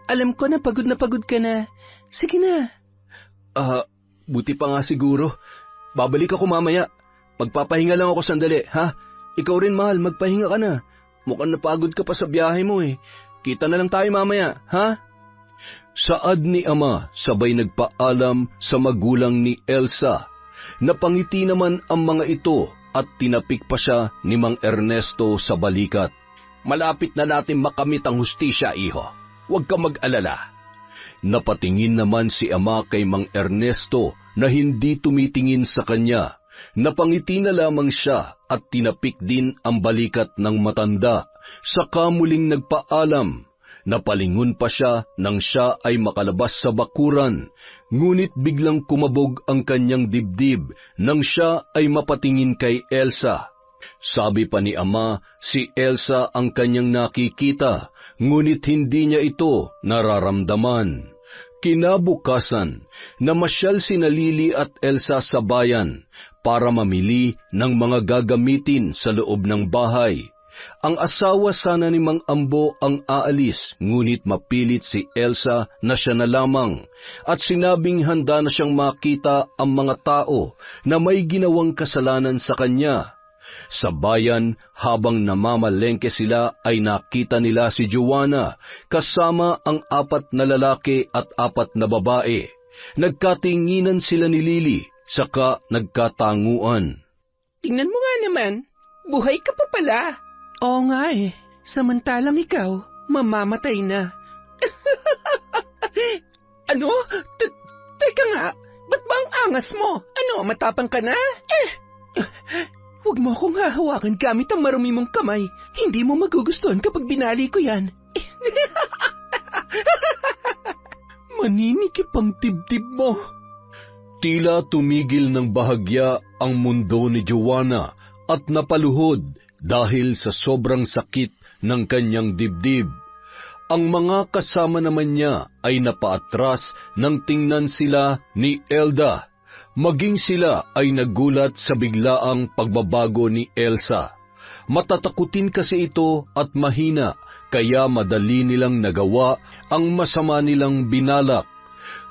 Alam ko na pagod ka na. Sige na. Buti pa nga siguro. Babalik ako mamaya. Magpapahinga lang ako sandali, ha? Ikaw rin, mahal, magpahinga ka na. Mukhang napagod ka pa sa biyahe mo eh. Kita na lang tayo mamaya, ha? Saad ni Ama sabay nagpaalam sa magulang ni Elsa. Napangiti naman ang mga ito at tinapik pa siya ni Mang Ernesto sa balikat. Malapit na natin makamit ang hustisya, iho. Huwag ka mag-alala. Napatingin naman si Ama kay Mang Ernesto na hindi tumitingin sa kanya. Napangiti na lamang siya at tinapik din ang balikat ng matanda. Saka muling nagpaalam. Napalingon pa siya nang siya ay makalabas sa bakuran. Ngunit biglang kumabog ang kanyang dibdib nang siya ay mapatingin kay Elsa. Sabi pa ni Ama, si Elsa ang kanyang nakikita, ngunit hindi niya ito nararamdaman. Kinabukasan, namasyal sina Lily at Elsa sa bayan para mamili ng mga gagamitin sa loob ng bahay. Ang asawa sana ni Mang Ambo ang aalis, ngunit mapilit si Elsa na siya na lamang at sinabing handa na siyang makita ang mga tao na may ginawang kasalanan sa kanya. Sa bayan, habang namamalengke sila ay nakita nila si Joanna kasama ang 4 na lalaki at 4 na babae. Nagkatinginan sila ni Lily, saka nagkatanguan. Tingnan mo nga naman, buhay ka pa pala. Oo nga eh, samantalang ikaw, mamamatay na. Ano? Teka nga, ba't ba ang angas mo? Ano, matapang ka na? Huwag mo akong hahawakan gamit ang marumi mong kamay. Hindi mo magugustuhan kapag binali ko yan. Maninikip ang dibdib mo. Tila tumigil ng bahagya ang mundo ni Joanna at napaluhod dahil sa sobrang sakit ng kanyang dibdib. Ang mga kasama naman niya ay napaatras nang tingnan sila ni Elda. Maging sila ay nagulat sa biglaang pagbabago ni Elsa. Matatakutin kasi ito at mahina, kaya madali nilang nagawa ang masama nilang binalak.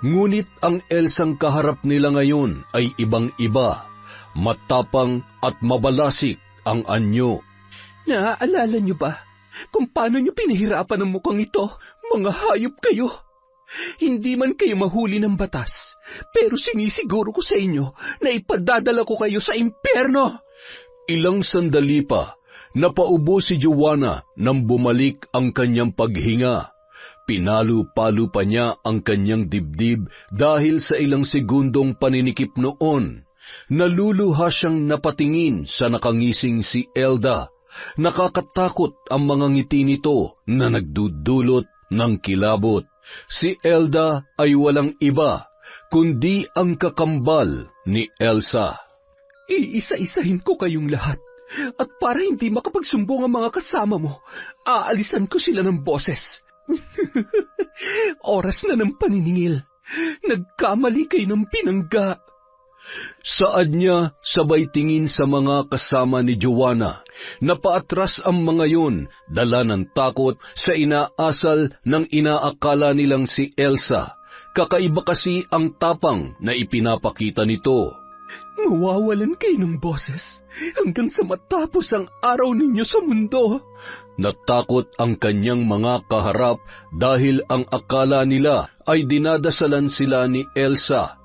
Ngunit ang Elsang kaharap nila ngayon ay ibang-iba. Matapang at mabalasik ang anyo. Naaalala niyo ba kung paano niyo pinahirapan ang mukhang ito? Mga hayop kayo. Hindi man kayo mahuli ng batas, pero sinisiguro ko sa inyo na ipadadala ko kayo sa impyerno. Ilang sandali pa, napaubo si Joanna nang bumalik ang kanyang paghinga. Pinalu-palo pa niya ang kanyang dibdib dahil sa ilang segundong paninikip noon. Naluluha siyang napatingin sa nakangising si Elda. Nakakatakot ang mga ngiti nito na nagdudulot ng kilabot. Si Elda ay walang iba, kundi ang kakambal ni Elsa. Iisa-isahin ko kayong lahat, at para hindi makapagsumbong ang mga kasama mo, aalisan ko sila ng boses. Oras na ng paniningil. Nagkamali kayo ng pinangga. Saad niya sabay tingin sa mga kasama ni Joanna. Napaatras ang mga yun, dala ng takot sa inaasal ng inaakala nilang si Elsa. Kakaiba kasi ang tapang na ipinapakita nito. Mawawalan kayo ng boses hanggang sa matapos ang araw ninyo sa mundo. Natakot ang kanyang mga kaharap dahil ang akala nila ay dinadasalan sila ni Elsa.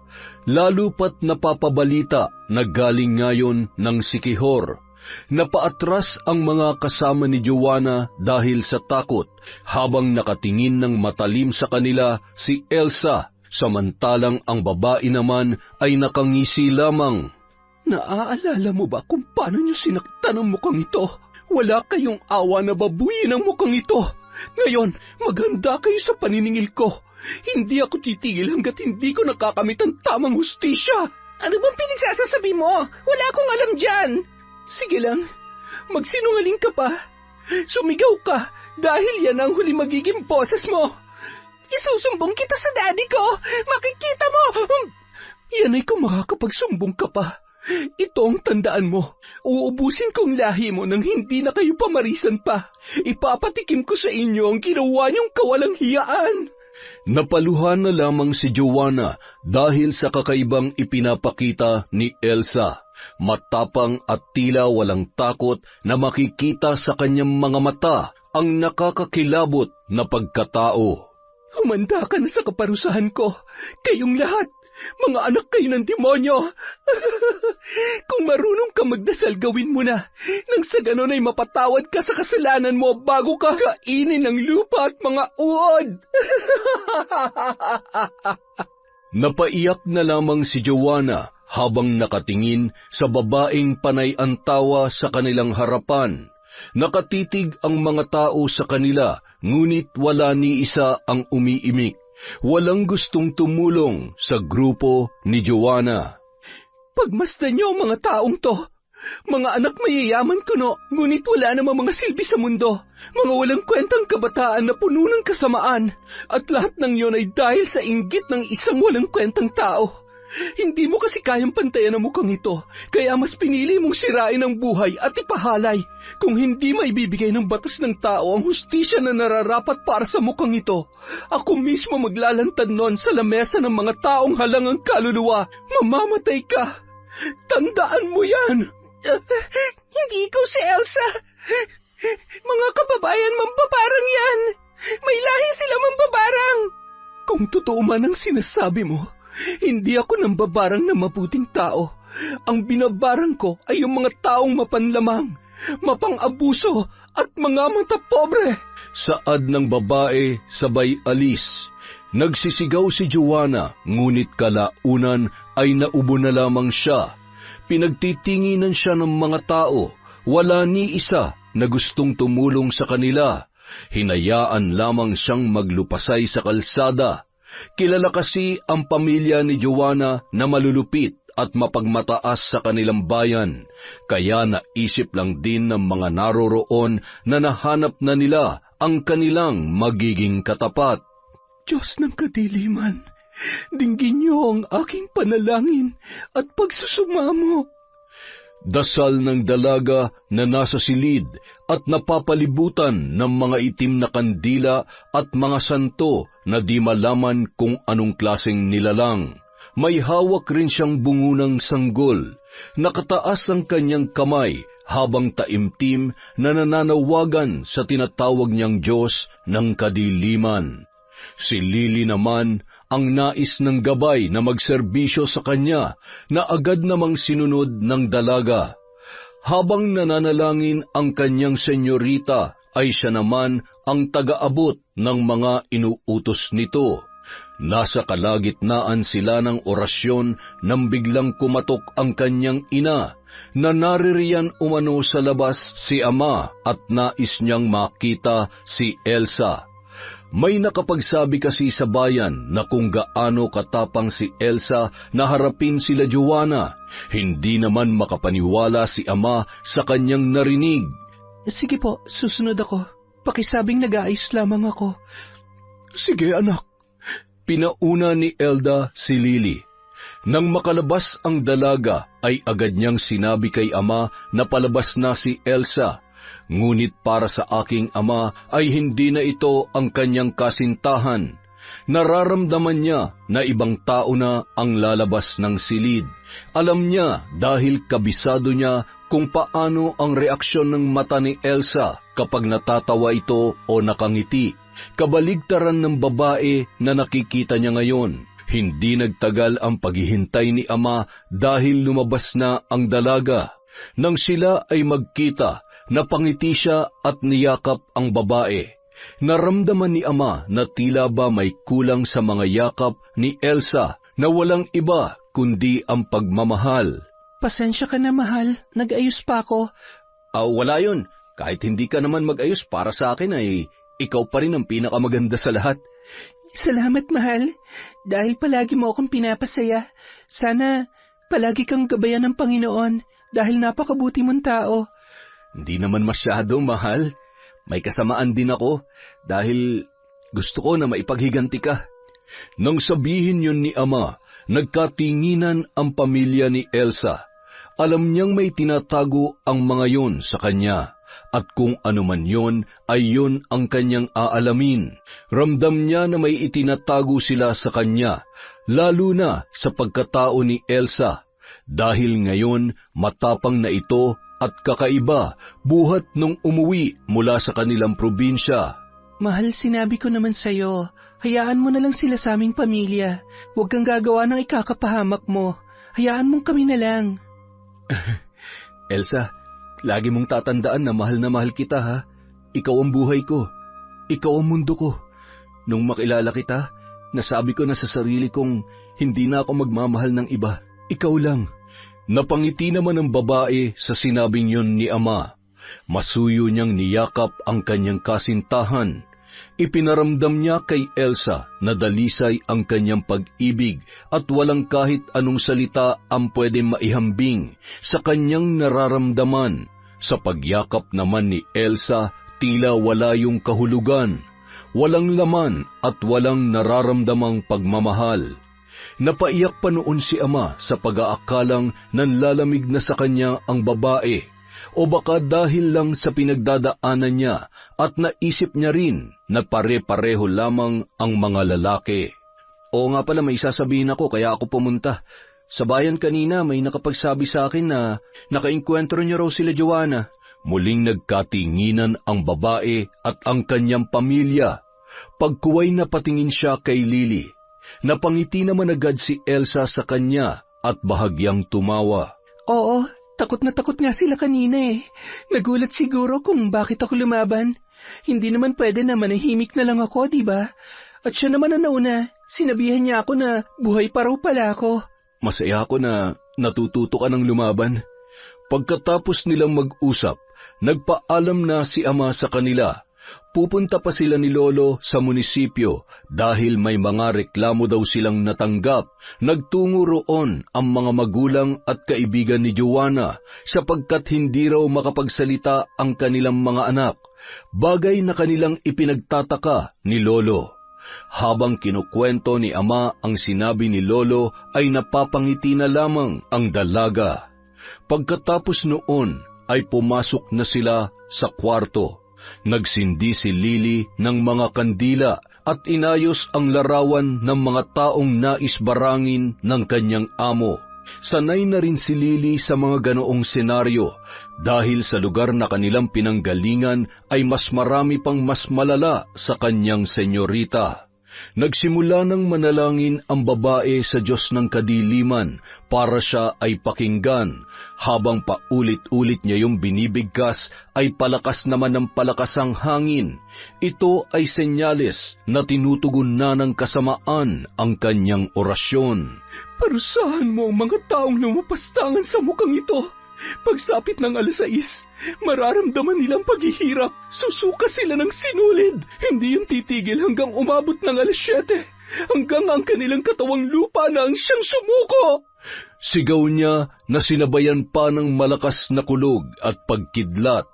Lalo pat napapabalita na galing ngayon ng Sikihor. Napaatras ang mga kasama ni Joanna dahil sa takot, habang nakatingin ng matalim sa kanila si Elsa, samantalang ang babae naman ay nakangisi lamang. Naaalala mo ba kung paano niyo sinaktan ang mukhang ito? Wala kayong awa na babuyin ang mukhang ito. Ngayon, maghanda kayo sa paniningil ko. Hindi ako titigil hanggat hindi ko nakakamit ang tamang hustisya. Ano bang pinagsasasabi mo? Wala akong alam dyan. Sige lang, magsinungaling ka pa. Sumigaw ka dahil yan ang huli magiging boses mo. Isusumbong kita sa daddy ko. Makikita mo. Yan ay kung makakapagsumbong ka pa. Ito ang tandaan mo. Uubusin kong lahi mo nang hindi na kayo pamarisan pa. Ipapatikim ko sa inyo ang ginawa niyong kawalang hiyaan. Napaluhan na lamang si Joanna dahil sa kakaibang ipinapakita ni Elsa. Matapang at tila walang takot na makikita sa kanyang mga mata ang nakakakilabot na pagkatao. Humanda ka na sa kaparusahan ko, kayong lahat. Mga anak kayo ng demonyo. Kung marunong ka magdasal, gawin mo na. Nang sa ganon ay mapatawad ka sa kasalanan mo bago ka kainin ng lupa at mga uod. Napaiyak na lamang si Joanna habang nakatingin sa babaeng panay ang tawa sa kanilang harapan. Nakatitig ang mga tao sa kanila, ngunit wala ni isa ang umiimik. Walang gustong tumulong sa grupo ni Joanna. Pagmasdan niyo ang mga taong to. Mga anak mayayaman kuno, ngunit wala namang mga silbi sa mundo. Mga walang kwentang kabataan na puno ng kasamaan. At lahat ng yon ay dahil sa inggit ng isang walang kwentang tao. Hindi mo kasi kayang pantayan ang mukhang ito, kaya mas pinili mong sirain ang buhay at ipahalay. Kung hindi maibibigay ng batas ng tao ang hustisya na nararapat para sa mukhang ito, ako mismo maglalantad noon sa lamesa ng mga taong halangang kaluluwa. Mamamatay ka. Tandaan mo yan. Hindi ikaw si Elsa. Mga kababayan mambabarang yan. May lahi sila mambabarang. Kung totoo man ang sinasabi mo, hindi ako nambabarang na mabuting tao. Ang binabarang ko ay yung mga taong mapanlamang, mapang-abuso at mga matapobre. Saad ng babae sabay alis. Nagsisigaw si Joanna, ngunit kalaunan ay naubo na lamang siya. Pinagtitinginan siya ng mga tao. Wala ni isa na gustong tumulong sa kanila. Hinayaan lamang siyang maglupasay sa kalsada. Kilala kasi ang pamilya ni Joanna na malulupit at mapagmataas sa kanilang bayan, kaya naisip lang din ng mga naroroon na nahanap na nila ang kanilang magiging katapat. Diyos ng kadiliman, dinggin niyo ang aking panalangin at pagsusumamo. Dasal ng dalaga na nasa silid at napapalibutan ng mga itim na kandila at mga santo na di malaman kung anong klaseng nilalang. May hawak rin siyang bungunang sanggol. Nakataas ang kanyang kamay habang taimtim na nananawagan sa tinatawag niyang Diyos ng kadiliman. Si Lily naman ang nais ng gabay na magserbisyo sa kanya na agad namang sinunod ng dalaga. Habang nananalangin ang kanyang senyorita, ay siya naman ang taga-abot ng mga inuutos nito. Nasa kalagitnaan sila ng orasyon nang biglang kumatok ang kanyang ina, na naririyan umano sa labas si ama at nais niyang makita si Elsa. May nakapagsabi kasi sa bayan na kung gaano katapang si Elsa na harapin sila Joanna, hindi naman makapaniwala si ama sa kanyang narinig. Sige po, susunod ako. Pakisabing nag-aayos lamang ako. Sige anak. Pinauna ni Elda si Lily. Nang makalabas ang dalaga ay agad niyang sinabi kay ama na palabas na si Elsa. Ngunit para sa aking ama ay hindi na ito ang kanyang kasintahan. Nararamdaman niya na ibang tao na ang lalabas ng silid. Alam niya dahil kabisado niya kung paano ang reaksyon ng mata ni Elsa kapag natatawa ito o nakangiti. Kabaligtaran ng babae na nakikita niya ngayon. Hindi nagtagal ang paghihintay ni ama dahil lumabas na ang dalaga. Nang sila ay magkita, napangiti siya at niyakap ang babae. Naramdaman ni ama na tila ba may kulang sa mga yakap ni Elsa na walang iba kundi ang pagmamahal. Pasensya ka na, mahal. Nag-ayos pa ako. Wala yun. Kahit hindi ka naman mag-ayos, para sa akin ay ikaw pa rin ang pinakamaganda sa lahat. Salamat, mahal. Dahil palagi mo akong pinapasaya. Sana palagi kang gabayan ng Panginoon dahil napakabuti mong tao. Hindi naman masyado, mahal. May kasamaan din ako dahil gusto ko na maipaghiganti ka. Nang sabihin yun ni ama, nagkatinginan ang pamilya ni Elsa. Alam niyang may tinatago ang mga yun sa kanya. at kung ano man yon ay yon ang kanyang aalamin. Ramdam niya na may itinatago sila sa kanya, lalo na sa pagkatao ni Elsa, dahil ngayon matapang na ito at kakaiba buhat nung umuwi mula sa kanilang probinsya. Mahal, sinabi ko naman sa'yo, hayaan mo na lang sila sa aming pamilya. Huwag kang gagawa ng ikakapahamak mo. Hayaan mong kami na lang. Elsa, lagi mong tatandaan na mahal kita, ha? Ikaw ang buhay ko. Ikaw ang mundo ko. Nung makilala kita, nasabi ko na sa sarili kong hindi na ako magmamahal ng iba. Ikaw lang. Napangiti naman ang babae sa sinabing yon ni ama. Masuyo niyang niyakap ang kanyang kasintahan. Ipinaramdam niya kay Elsa na dalisay ang kanyang pag-ibig at walang kahit anong salita ang pwedeng maihambing sa kanyang nararamdaman. Sa pagyakap naman ni Elsa, tila wala yung kahulugan, walang laman at walang nararamdamang pagmamahal. Napaiyak pa noon si ama sa pag-aakalang nanlalamig na sa kanya ang babae, o baka dahil lang sa pinagdadaanan niya at naisip niya rin na pare-pareho lamang ang mga lalaki. Oo nga pala, may sasabihin ako kaya ako pumunta. Sa bayan kanina may nakapagsabi sa akin na nakainkwentro niyo raw sila Joanna. Muling nagkatinginan ang babae at ang kanyang pamilya. Pagkuway na patingin siya kay Lily. Napangiti naman agad si Elsa sa kanya at bahagyang tumawa. Oo, takot nga sila kanina eh. Nagulat siguro kung bakit ako lumaban. Hindi naman pwede na manahimik na lang ako, di ba? At siya naman ang nauna, sinabihan niya ako na buhay pa raw pala ako. Masaya ako na natututo ka ng lumaban. Pagkatapos nilang mag-usap, nagpaalam na si ama sa kanila. Pupunta pa sila ni Lolo sa munisipyo dahil may mga reklamo daw silang natanggap. Nagtungo roon ang mga magulang at kaibigan ni Joanna sapagkat hindi raw makapagsalita ang kanilang mga anak, bagay na kanilang ipinagtataka ni Lolo. Habang kinukwento ni ama ang sinabi ni Lolo ay napapangiti na lamang ang dalaga. Pagkatapos noon ay pumasok na sila sa kwarto. Nagsindi si Lily ng mga kandila at inayos ang larawan ng mga taong nais barangin ng kanyang amo. Sanay na rin si Lily sa mga ganoong senaryo dahil sa lugar na kanilang pinanggalingan ay mas marami pang mas malala sa kanyang senyorita. Nagsimula ng manalangin ang babae sa Diyos ng kadiliman para siya ay pakinggan. Habang paulit-ulit niya yung binibigkas, ay palakas naman ng palakas ang hangin. Ito ay senyales na tinutugon na ng kasamaan ang kanyang orasyon. Parusahan mo ang mga taong lumapastangan sa mukhang ito. Pagsapit ng 6:00, mararamdaman nilang paghihirap. Susuka sila ng sinulid. Hindi yung titigil hanggang umabot ng 7:00. Hanggang ang kanilang katawang lupa na ang siyang sumuko. Sigaw niya na sinabayan pa ng malakas na kulog at pagkidlat.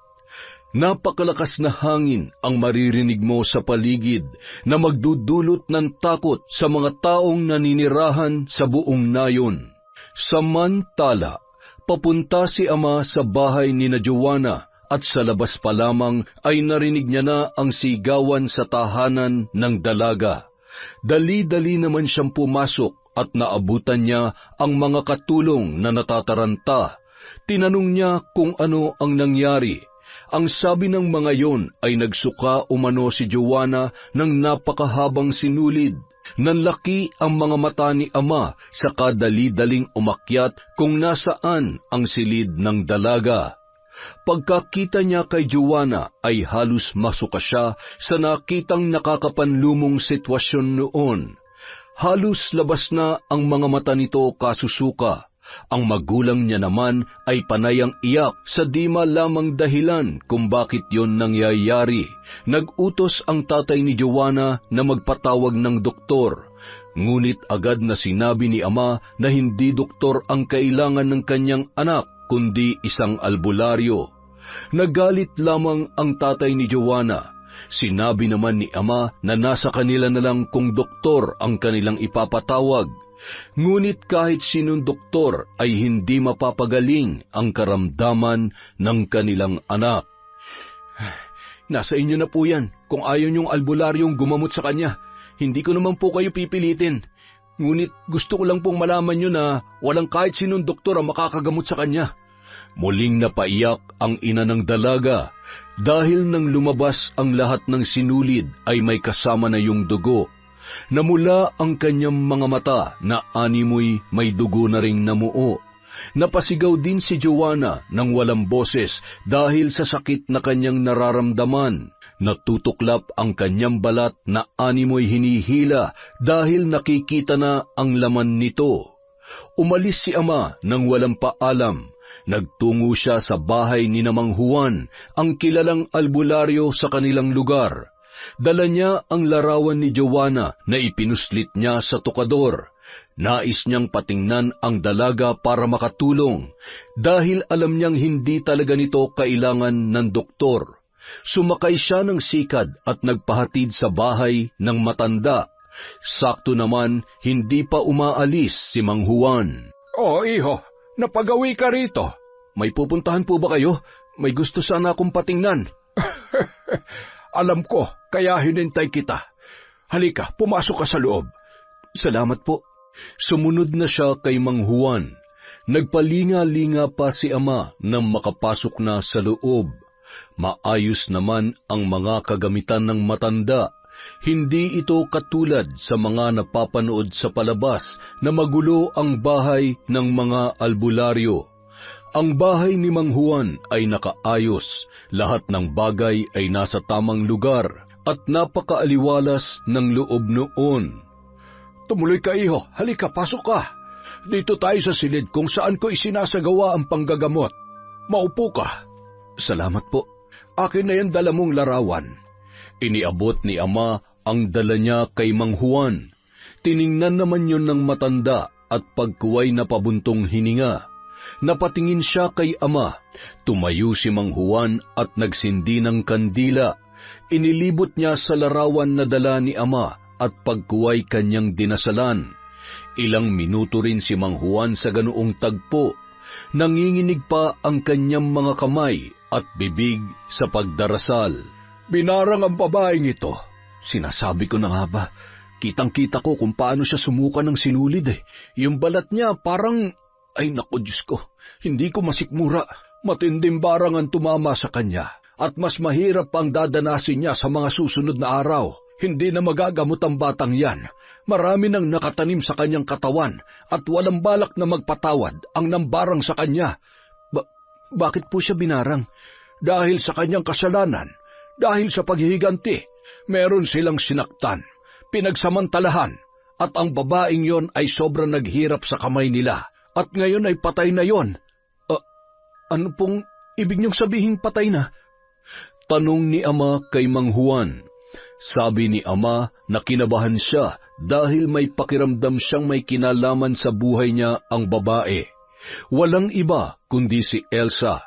Napakalakas na hangin ang maririnig mo sa paligid na magdudulot ng takot sa mga taong naninirahan sa buong nayon. Samantala, papunta si ama sa bahay ni na Joanna at sa labas pa lamang ay narinig niya na ang sigawan sa tahanan ng dalaga. Dali-dali naman siyang pumasok at naabutan niya ang mga katulong na natataranta. Tinanong niya kung ano ang nangyari. Ang sabi ng mga yon ay nagsuka umano si Joanna ng napakahabang sinulid. Nanlaki ang mga mata ni ama sa kadali-daling umakyat kung nasaan ang silid ng dalaga. Pagkakita niya kay Joanna ay halos masuka siya sa nakitang nakakapanlumong sitwasyon noon. Halos labas na ang mga mata nito kasusuka. Ang magulang niya naman ay panayang iyak sa di malamang dahilan kung bakit yon nangyayari. Nag-utos ang tatay ni Joanna na magpatawag ng doktor. Ngunit agad na sinabi ni ama na hindi doktor ang kailangan ng kanyang anak, kundi isang albularyo. Nagalit lamang ang tatay ni Joanna. Sinabi naman ni ama na nasa kanila na lang kung doktor ang kanilang ipapatawag. Ngunit kahit sinong doktor ay hindi mapapagaling ang karamdaman ng kanilang anak. Nasa inyo na po yan kung ayaw niyong albularyong gumamot sa kanya. Hindi ko naman po kayo pipilitin. Ngunit gusto ko lang pong malaman niyo na walang kahit sinong doktor ang makakagamot sa kanya. Muling napaiyak ang ina ng dalaga dahil nang lumabas ang lahat ng sinulid ay may kasama na yung dugo. Namula ang kanyang mga mata na animoy may dugo na ring namuo. Napasigaw din si Joanna ng walang boses dahil sa sakit na kanyang nararamdaman. Natutuklap ang kanyang balat na animoy hinihila dahil nakikita na ang laman nito. Umalis si ama nang walang paalam. Nagtungo siya sa bahay ni Mang Juan, ang kilalang albularyo sa kanilang lugar. Dala niya ang larawan ni Joanna na ipinuslit niya sa tukador. Nais niyang patingnan ang dalaga para makatulong dahil alam niyang hindi talaga nito kailangan ng doktor. Sumakay siya ng sikad at nagpahatid sa bahay ng matanda. Sakto naman, hindi pa umaalis si Mang Juan. Oh, iho, napagawi ka rito. May pupuntahan po ba kayo? May gusto sana akong patingnan. Alam ko, kaya hinintay kita. Halika, pumasok ka sa loob. Salamat po. Sumunod na siya kay Mang Juan. Nagpalinga-linga pa si ama nang makapasok na sa loob. Maayos naman ang mga kagamitan ng matanda. Hindi ito katulad sa mga napapanood sa palabas na magulo ang bahay ng mga albularyo. Ang bahay ni Mang Juan ay nakaayos, lahat ng bagay ay nasa tamang lugar at napakaaliwalas ng loob noon. Tumuloy ka, iho. Halika, pasok ka. Dito tayo sa silid kung saan ko isinasagawa ang panggagamot. Maupo ka. Salamat po. Akin na yan dala mong larawan. Iniabot ni ama ang dala niya kay Mang Juan. Tiningnan naman yun ng matanda at pagkuway na pabuntong hininga. Napatingin siya kay ama. Tumayo si Mang Juan at nagsindi ng kandila. Inilibot niya sa larawan na dala ni ama at pagkuway kanyang dinasalan. Ilang minuto rin si Mang Juan sa ganoong tagpo. Nanginginig pa ang kanyang mga kamay at bibig sa pagdarasal. Binarang ang babaeng ito. Sinasabi ko na nga ba, kitang-kita ko kung paano siya sumuka ng sinulid eh. Yung balat niya parang, ay naku Diyos ko, hindi ko masikmura. Matinding barang ang tumama sa kanya at mas mahirap pang dadanasin niya sa mga susunod na araw. Hindi na magagamot ang batang yan. Marami nang nakatanim sa kanyang katawan at walang balak na magpatawad ang nambarang sa kanya. Bakit po siya binarang? Dahil sa kanyang kasalanan, dahil sa paghihiganti, meron silang sinaktan, pinagsamantalahan, at ang babaeng yon ay sobrang naghirap sa kamay nila, at ngayon ay patay na yon. Ano pong ibig niyong sabihin patay na? Tanong ni ama kay Mang Juan. Sabi ni ama na kinabahan siya dahil may pakiramdam siyang may kinalaman sa buhay niya ang babae. Walang iba kundi si Elsa.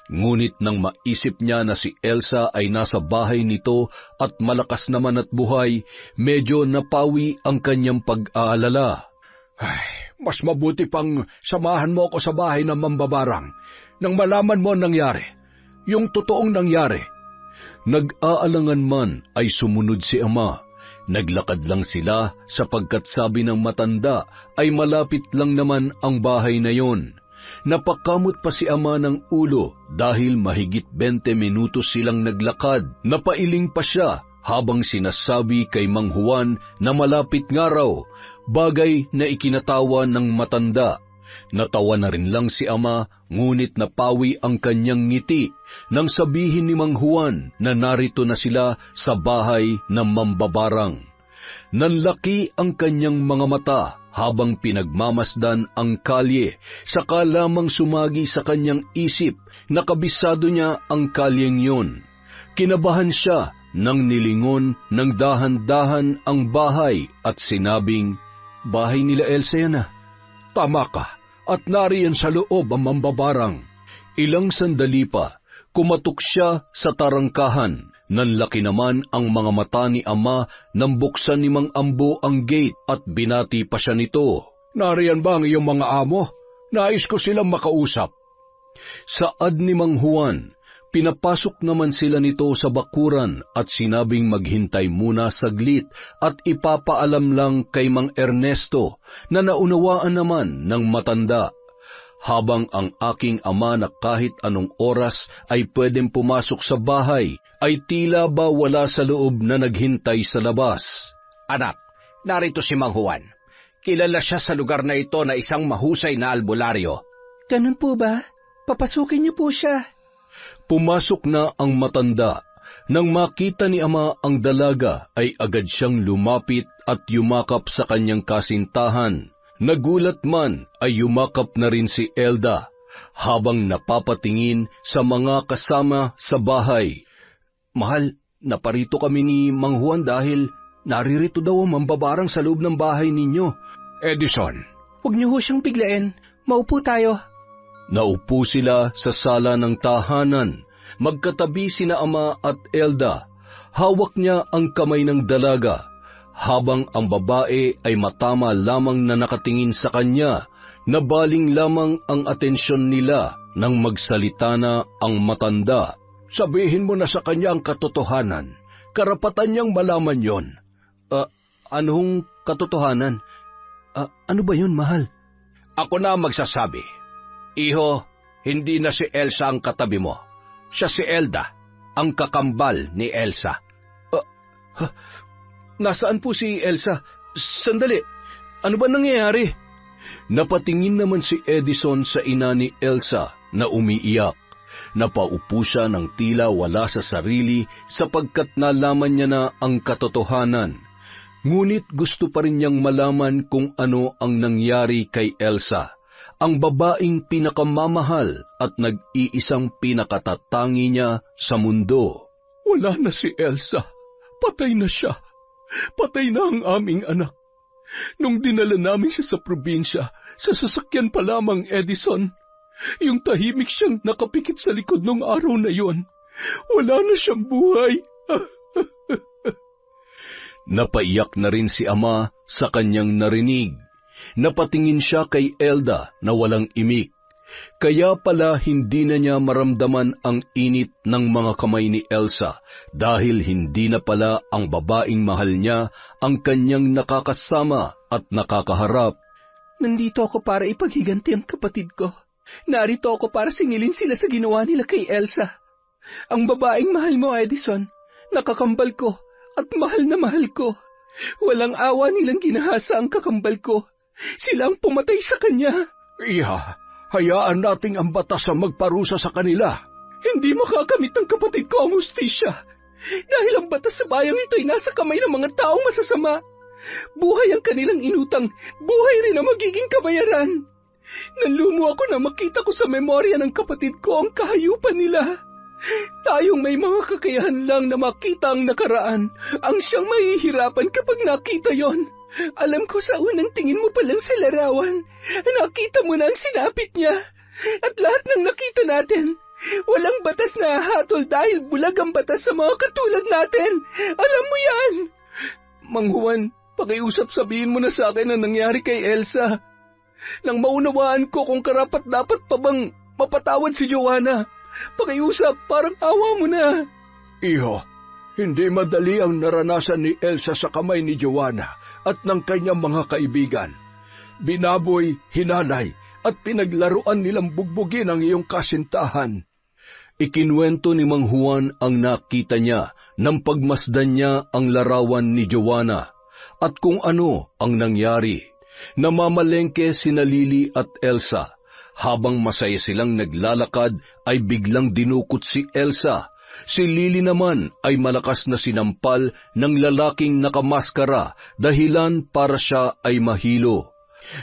Ngunit nang maisip niya na si Elsa ay nasa bahay nito at malakas naman at buhay, medyo napawi ang kanyang pag-aalala. Ay, mas mabuti pang samahan mo ako sa bahay ng mambabarang nang malaman mo ang nangyari, yung totoong nangyari. Nag-aalangan man ay sumunod si ama. Naglakad lang sila sapagkat sabi ng matanda ay malapit lang naman ang bahay na yon. Napakamot pa si ama ng ulo dahil mahigit 20 minutos silang naglakad. Napailing pa siya habang sinasabi kay Mang Juan na malapit nga raw, bagay na ikinatawa ng matanda. Natawa na rin lang si ama, ngunit napawi ang kanyang ngiti nang sabihin ni Mang Juan na narito na sila sa bahay ng mambabarang. Nanlaki ang kanyang mga mata habang pinagmamasdan ang kalye, saka lamang sumagi sa kanyang isip na kabisado niya ang kalyeng yun. Kinabahan siya nang nilingon ng dahan-dahan ang bahay at sinabing, "Bahay nila Elsa yan ah." "Tama ka. At nariyan sa loob ang mambabarang." Ilang sandali pa, kumatok siya sa tarangkahan. Nanlaki naman ang mga mata ni ama nang buksan ni Mang Ambo ang gate at binati pa siya nito. "Nariyan ba ang iyong mga amo? Nais ko silang makausap." Saad ni Mang Juan, Pinapasok naman sila nito sa bakuran at sinabing maghintay muna saglit at ipapaalam lang kay Mang Ernesto na naunawaan naman ng matanda. Habang ang aking ama na kahit anong oras ay pwedeng pumasok sa bahay, ay tila ba wala sa loob na naghintay sa labas. Anak, narito si Mang Juan. Kilala siya sa lugar na ito na isang mahusay na albularyo. Ganun po ba? Papasukin niyo po siya. Pumasok na ang matanda. Nang makita ni ama ang dalaga, ay agad siyang lumapit at yumakap sa kanyang kasintahan. Nagulat man ay yumakap na rin si Elda, habang napapatingin sa mga kasama sa bahay. Mahal, naparito kami ni Mang Juan dahil naririto daw ang mambabarang sa loob ng bahay ninyo. Edison. Huwag niyo ho siyang biglain. Maupo tayo. Naupo sila sa sala ng tahanan. Magkatabi sina ama at Elda. Hawak niya ang kamay ng dalaga, habang ang babae ay matama lamang na nakatingin sa kanya. Nabaling lamang ang atensyon nila nang magsalita na ang matanda. Sabihin mo na sa kanya ang katotohanan. Karapatan niyang malaman yon. Anong katotohanan? Ano ba yun, mahal? Ako na magsasabi. Iho, hindi na si Elsa ang katabi mo. Siya si Elda, ang kakambal ni Elsa. Nasaan po si Elsa? Sandali, ano ba nangyayari? Napatingin naman si Edison sa ina ni Elsa na umiiyak. Napaupo siya ng tila wala sa sarili sapagkat nalaman niya na ang katotohanan. Ngunit gusto pa rin niyang malaman kung ano ang nangyari kay Elsa, ang babaeng pinakamamahal at nag-iisang pinakatatangi niya sa mundo. Wala na si Elsa. Patay na siya. Patay na ang aming anak. Nung dinala namin siya sa probinsya, sa sasakyan pa lamang, Edison, yung tahimik siyang nakapikit sa likod nung araw na yon, wala na siyang buhay. Napaiyak na rin si ama sa kanyang narinig. Napatingin siya kay Elda na walang imik. Kaya pala hindi na niya maramdaman ang init ng mga kamay ni Elsa dahil hindi na pala ang babaeng mahal niya ang kanyang nakakasama at nakakaharap. Nandito ako para ipaghiganti ang kapatid ko. Narito ako para singilin sila sa ginawa nila kay Elsa. Ang babaeng mahal mo, Edison, nakakambal ko at mahal na mahal ko. Walang awa nilang ginahasa ang kakambal ko. Sila ang pumatay sa kanya. Iha, hayaan nating ang batas ang magparusa sa kanila. Hindi makakamit ng kapatid ko ang hustisya. Dahil ang batas sa bayang ito ay nasa kamay ng mga taong masasama. Buhay ang kanilang inutang, buhay rin ang magiging kabayaran. Nanlumo ako na makita ko sa memorya ng kapatid ko ang kahayupan nila. Tayong may mga kakayahan lang na makita ang nakaraan, ang siyang mahihirapan kapag nakita yon. Alam ko sa unang tingin mo palang sa larawan, nakita mo na ang sinapit niya. At lahat ng nakita natin, walang batas na hatol dahil bulag ang batas sa mga katulad natin. Alam mo yan. Mang Juan, pakiusap sabihin mo na sa akin ang nangyari kay Elsa. Nang maunawaan ko kung karapat-dapat pa bang mapatawad si Joanna. Pakiusap, parang awa mo na. Iho, hindi madali ang naranasan ni Elsa sa kamay ni Joanna at ng kanyang mga kaibigan. Binaboy, hinanay, at pinaglaruan nilang bugbugin ang iyong kasintahan. Ikinuwento ni Mang Juan ang nakita niya nang pagmasdan niya ang larawan ni Joanna at kung ano ang nangyari. Namamalengke sina Lily at Elsa. Habang masaya silang naglalakad ay biglang dinukot si Elsa. Si Lily naman ay malakas na sinampal ng lalaking nakamaskara dahilan para siya ay mahilo.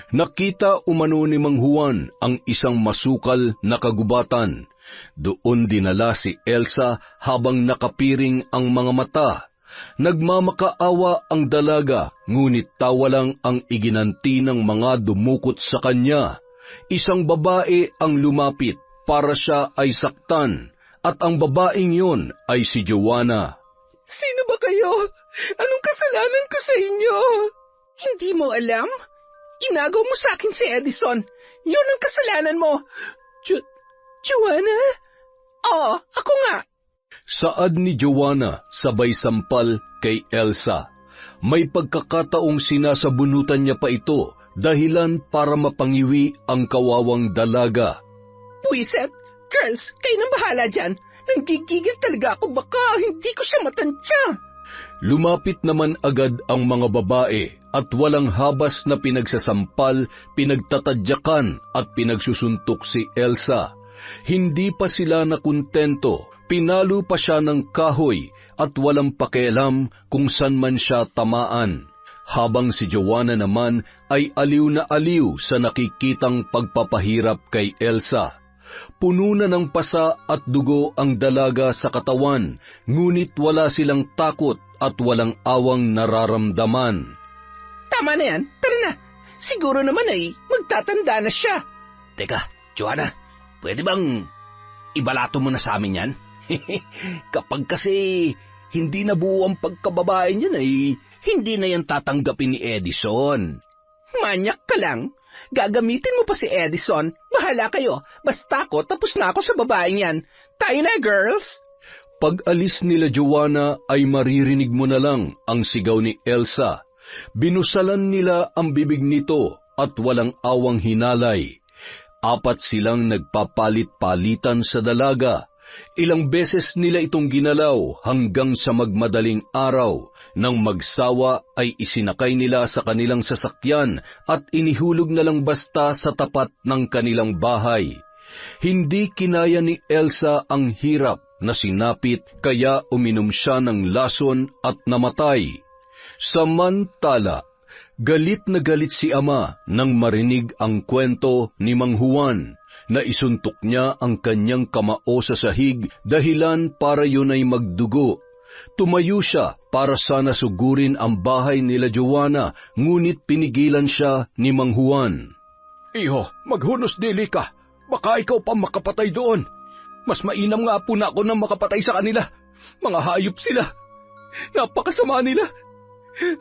Nakita umano ni Mang Juan ang isang masukal na kagubatan. Doon dinala si Elsa habang nakapiring ang mga mata. Nagmamakaawa ang dalaga, ngunit tawa lang ang iginanti ng mga dumukot sa kanya. Isang babae ang lumapit para siya ay saktan, at ang babaeng yon ay si Joanna. Sino ba kayo? Anong kasalanan ko sa inyo? Hindi mo alam? Inagaw mo sa akin si Edison. Yun ang kasalanan mo. Joanna? Oo, ako nga. Saad ni Joanna sabay sampal kay Elsa. May pagkakataong sinasabunutan niya pa ito dahilan para mapangiwi ang kawawang dalaga. Buiset, girls, kayo nang bahala dyan. Nanggigigil talaga ako, baka hindi ko siya matansya. Lumapit naman agad ang mga babae at walang habas na pinagsasampal, pinagtatadyakan at pinagsusuntok si Elsa. Hindi pa sila nakuntento, pinalo pa siya ng kahoy at walang pakialam kung saan man siya tamaan. Habang si Joanna naman ay aliw na aliw sa nakikitang pagpapahirap kay Elsa. Puno na ng pasa at dugo ang dalaga sa katawan, ngunit wala silang takot at walang awang nararamdaman. Tama na yan, tara na. Siguro naman ay magtatanda na siya. Teka, Joanna, pwede bang ibalato mo na sa amin yan? Kapag kasi hindi nabuo ang pagkababae niyan ay hindi na yan tatanggapin ni Edison. Manyak ka lang. Gagamitin mo pa si Edison. Bahala kayo. Basta ako, tapos na ako sa babaeng yan. Tayo na, girls. Pag-alis nila Joanna ay maririnig mo na lang ang sigaw ni Elsa. Binusalan nila ang bibig nito at walang awang hinalay. 4 silang nagpapalit-palitan sa dalaga. Ilang beses nila itong ginalaw hanggang sa magmadaling araw. Nang magsawa ay isinakay nila sa kanilang sasakyan at inihulog na lang basta sa tapat ng kanilang bahay. Hindi kinaya ni Elsa ang hirap na sinapit kaya uminom siya ng lason at namatay. Samantala, galit na galit si ama nang marinig ang kwento ni Mang Juan. Naisuntok niya ang kanyang kamao sa sahig dahilan para yun ay magdugo. Tumayo siya para sana sugurin ang bahay nila Joanna, ngunit pinigilan siya ni Mang Juan. Iho, maghunos dili ka. Baka ikaw pa makapatay doon. Mas mainam nga po na ako nang makapatay sa kanila. Mga hayop sila. Napakasama nila.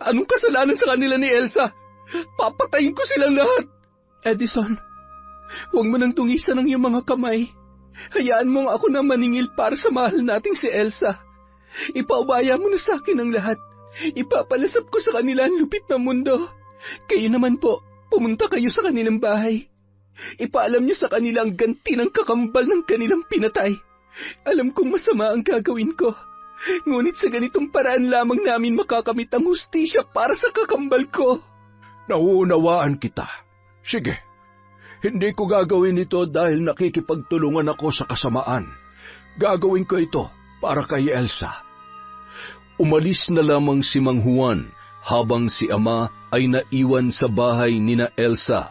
Anong kasalanan sa kanila ni Elsa? Papatayin ko silang lahat. Edison, huwag mo nang tungisan ang iyong mga kamay. Hayaan mong ako na maningil para sa mahal nating si Elsa. Ipaubaya mo na sa akin ang lahat. Ipapalasap ko sa kanila ang lupit na mundo. Kayo naman po, pumunta kayo sa kanilang bahay. Ipaalam niyo sa kanila ang ganti ng kakambal ng kanilang pinatay. Alam kong masama ang gagawin ko. Ngunit sa ganitong paraan lamang namin makakamit ang hustisya para sa kakambal ko. Nauunawaan kita. Sige, hindi ko gagawin ito dahil nakikipagtulungan ako sa kasamaan. Gagawin ko ito para kay Elsa. Umalis na lamang si Mang Juan habang si ama ay naiwan sa bahay nina Elsa.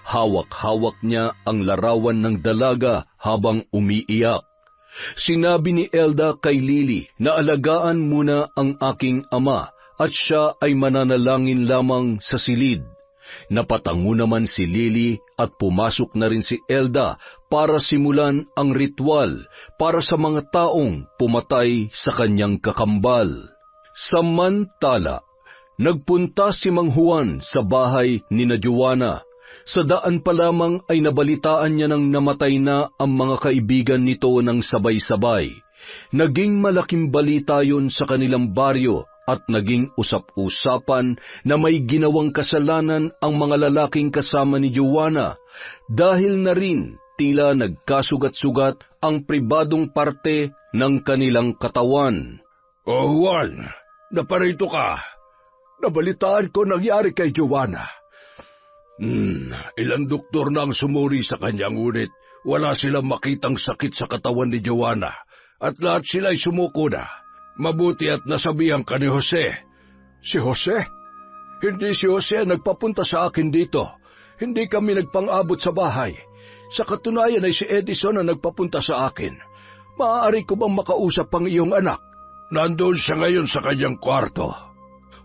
Hawak-hawak niya ang larawan ng dalaga habang umiiyak. Sinabi ni Elda kay Lily na alagaan muna ang aking ama at siya ay mananalangin lamang sa silid. Napatango naman si Lily at pumasok na rin si Elda para simulan ang ritual para sa mga taong pumatay sa kanyang kakambal. Samantala, nagpunta si Mang Juan sa bahay ni Joanna. Sa daan pa lamang ay nabalitaan niya nang namatay na ang mga kaibigan nito ng sabay-sabay. Naging malaking balita yun sa kanilang baryo at naging usap-usapan na may ginawang kasalanan ang mga lalaking kasama ni Joanna dahil na rin tila nagkasugat-sugat ang pribadong parte ng kanilang katawan. Oh Juan, naparito ka. Nabalitaan ko nangyari kay Joanna. Ilang doktor na ang sumuri sa kanya, ngunit wala silang makitang sakit sa katawan ni Joanna at lahat sila ay sumuko na. Mabuti at nasabihan ka ni Jose. Si Jose? Hindi si Jose nagpapunta sa akin dito. Hindi kami nagpang-abot sa bahay. Sa katunayan ay si Edison ang nagpapunta sa akin. Maaari ko bang makausap ang iyong anak? Nandoon siya ngayon sa kanyang kwarto.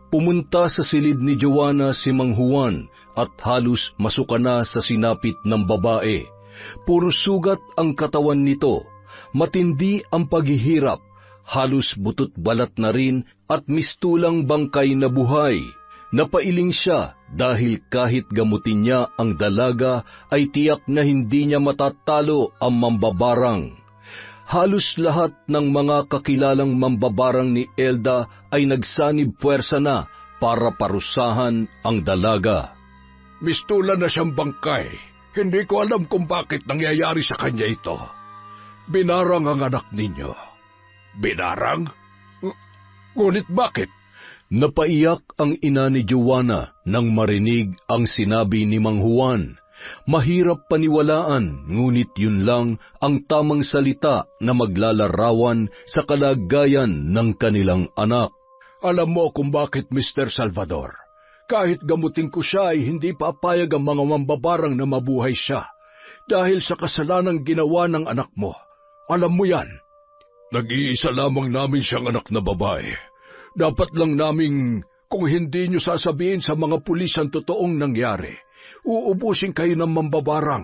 Pumunta sa silid ni Joanna si Mang Juan at halos masuka na sa sinapit ng babae. Puro sugat ang katawan nito. Matindi ang paghihirap. Halos butot balat na rin at mistulang bangkay na buhay. Napailing siya dahil kahit gamutin niya ang dalaga ay tiyak na hindi niya matatalo ang mambabarang. halos lahat ng mga kakilalang mambabarang ni Elda ay nagsanib puwersa na para parusahan ang dalaga. Mistulan na siyang bangkay. Hindi ko alam kung bakit nangyayari sa kanya ito. Binarang ang anak ninyo. Binarang? Ngunit bakit? Napaiyak ang ina ni Joanna nang marinig ang sinabi ni Mang Juan. Mahirap paniwalaan, ngunit yun lang ang tamang salita na maglalarawan sa kalagayan ng kanilang anak. Alam mo kung bakit, Mr. Salvador. Kahit gamutin ko siya ay hindi papayag ang mga mambabarang na mabuhay siya dahil sa kasalanang ginawa ng anak mo. Alam mo yan. Nag-iisa lamang namin siyang anak na babae. Dapat lang naming kung hindi niyo sasabihin sa mga pulis ang totoong nangyari, uubusin kayo ng mambabarang.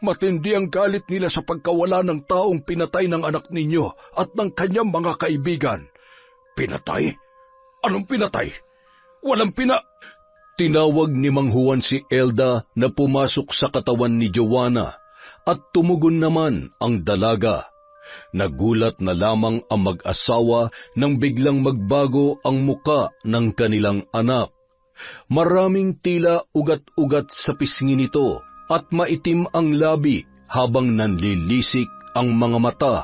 Matindi ang galit nila sa pagkawala ng taong pinatay ng anak ninyo at ng kanyang mga kaibigan. Pinatay? Anong pinatay? Walang Tinawag ni Mang Juan si Elda na pumasok sa katawan ni Joanna at tumugon naman ang dalaga. Nagulat na lamang ang mag-asawa nang biglang magbago ang muka ng kanilang anak. Maraming tila ugat-ugat sa pisngi nito at maitim ang labi habang nanlilisik ang mga mata.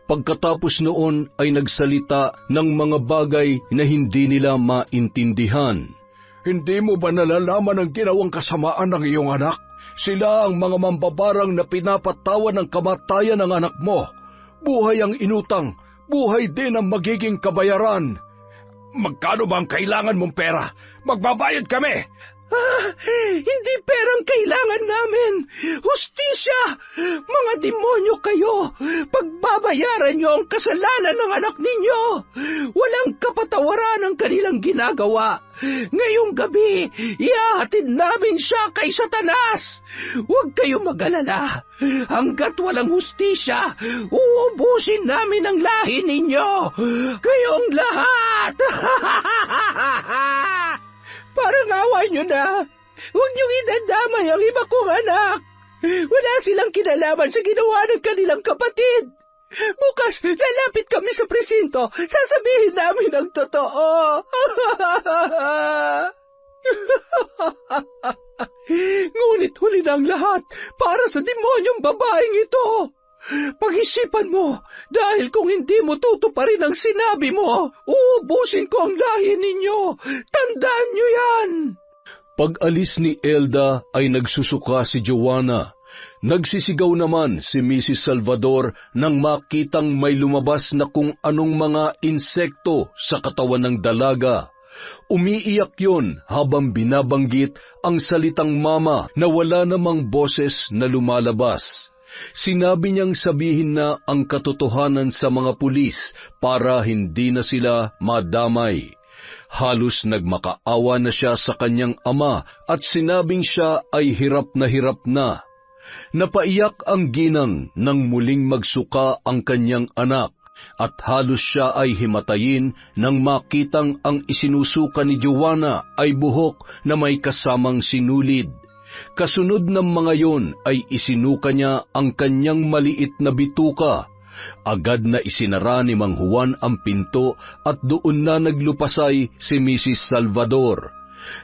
Pagkatapos noon ay nagsalita ng mga bagay na hindi nila maintindihan. Hindi mo ba nalalaman ang ginawang kasamaan ng iyong anak? Sila ang mga mambabarang na pinapatawan ng kamatayan ng anak mo. Buhay ang inutang, buhay din ang magiging kabayaran. Magkano ba ang kailangan mong pera? Magbabayad kami! Hindi perang kailangan namin. Hustisya! Mga demonyo kayo! Pagbabayaran niyo ang kasalanan ng anak ninyo! Walang kapatawaran ang kanilang ginagawa. Ngayong gabi, ihahatid namin siya kay Satanas. Huwag kayong mag-alala. Hanggat walang hustisya, uubusin namin ang lahi ninyo. Kayong lahat! Parang awa nyo na. Huwag niyong idadamay ang iba kong anak. Wala silang kinalaman sa ginawa ng kanilang kapatid. Bukas, lalapit kami sa presinto. Sasabihin namin ang totoo. Ngunit huli na ang lahat para sa demonyong babaeng ito. Pag-isipan mo, dahil kung hindi mo tutuparin ang sinabi mo, uubusin ko ang lahi ninyo. Tandaan nyo yan! Pag-alis ni Elda ay nagsusuka si Joanna. Nagsisigaw naman si Mrs. Salvador nang makitang may lumabas na kung anong mga insekto sa katawan ng dalaga. Umiiyak yon habang binabanggit ang salitang mama na wala namang boses na lumalabas. Sinabi niyang sabihin na ang katotohanan sa mga pulis para hindi na sila madamay. Halos nagmakaawa na siya sa kanyang ama at sinabing siya ay hirap na. Napaiyak ang ginang nang muling magsuka ang kanyang anak at halos siya ay himatayin nang makitang ang isinusuka ni Joanna ay buhok na may kasamang sinulid. Kasunod ng mga yon ay isinuka niya ang kanyang maliit na bituka. Agad na isinara ni Mang Juan ang pinto at doon na naglupasay si Mrs. Salvador.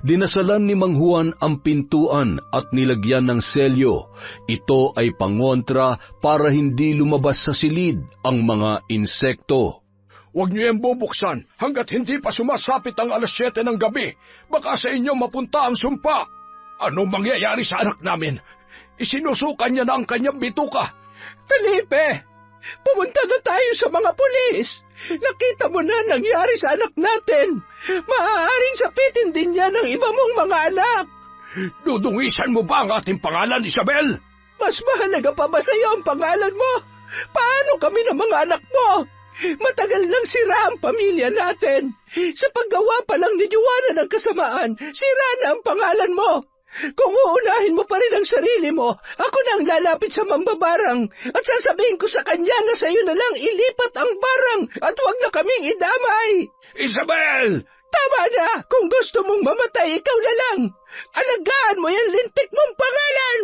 Dinasalan ni Mang Juan ang pintuan at nilagyan ng selyo. Ito ay pangontra para hindi lumabas sa silid ang mga insekto. Huwag niyo yan bubuksan hanggat hindi pa sumasapit ang 7:00 ng gabi. Baka sa inyo mapunta ang sumpa. Anong mangyayari sa anak namin? Isinusukan niya na ang kanyang bituka. Felipe, pumunta na tayo sa mga pulis. Nakita mo na nangyari sa anak natin. Maaaring sapitin din niya ng iba mong mga anak. Dudungisan mo ba ang ating pangalan, Isabel? Mas mahalaga pa ba sa iyo ang pangalan mo? Paano kami ng mga anak mo? Matagal nang sira ang pamilya natin. Sa paggawa pa lang ni Joanna ng kasamaan, sira na ang pangalan mo. Kung uunahin mo pa rin ang sarili mo, ako na ang lalapit sa mambabarang at sasabihin ko sa kanya na sa iyo na lang ilipat ang barang at huwag na kaming idamay. Isabel! Tama na! Kung gusto mong mamatay, ikaw na lang. Alagaan mo yung lintik mong pangalan!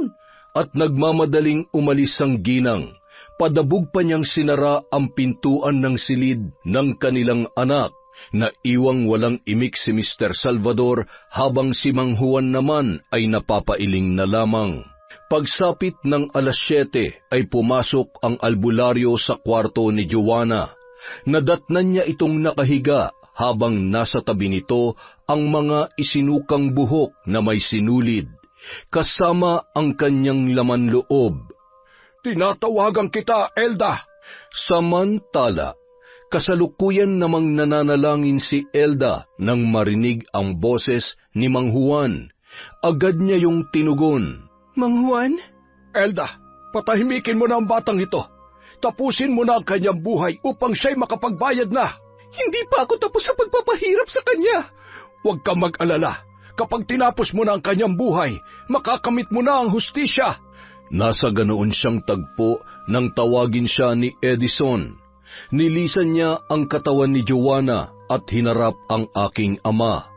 At nagmamadaling umalis ang ginang. Padabog pa niyang sinara ang pintuan ng silid ng kanilang anak, na iwang walang imik si Mr. Salvador habang si Mang Juan naman ay napapailing na lamang. Pagsapit ng 7:00 ay pumasok ang albularyo sa kwarto ni Joanna. Nadatnan niya itong nakahiga habang nasa tabi nito ang mga isinukang buhok na may sinulid, kasama ang kanyang laman loob. "Tinatawagan kita, Elda!" Samantala, kasalukuyan namang nananalangin si Elda nang marinig ang boses ni Mang Juan. Agad niya yung tinugon. Mang Juan? "Elda, patahimikin mo na ang batang ito. Tapusin mo na ang kanyang buhay upang siya'y makapagbayad na." Hindi pa ako tapos sa pagpapahirap sa kanya. Huwag kang mag-alala. Kapag tinapos mo na ang kanyang buhay, makakamit mo na ang hustisya. Nasa ganoon siyang tagpo nang tawagin siya ni Edison. Nilisan niya ang katawan ni Joanna at hinarap ang aking ama.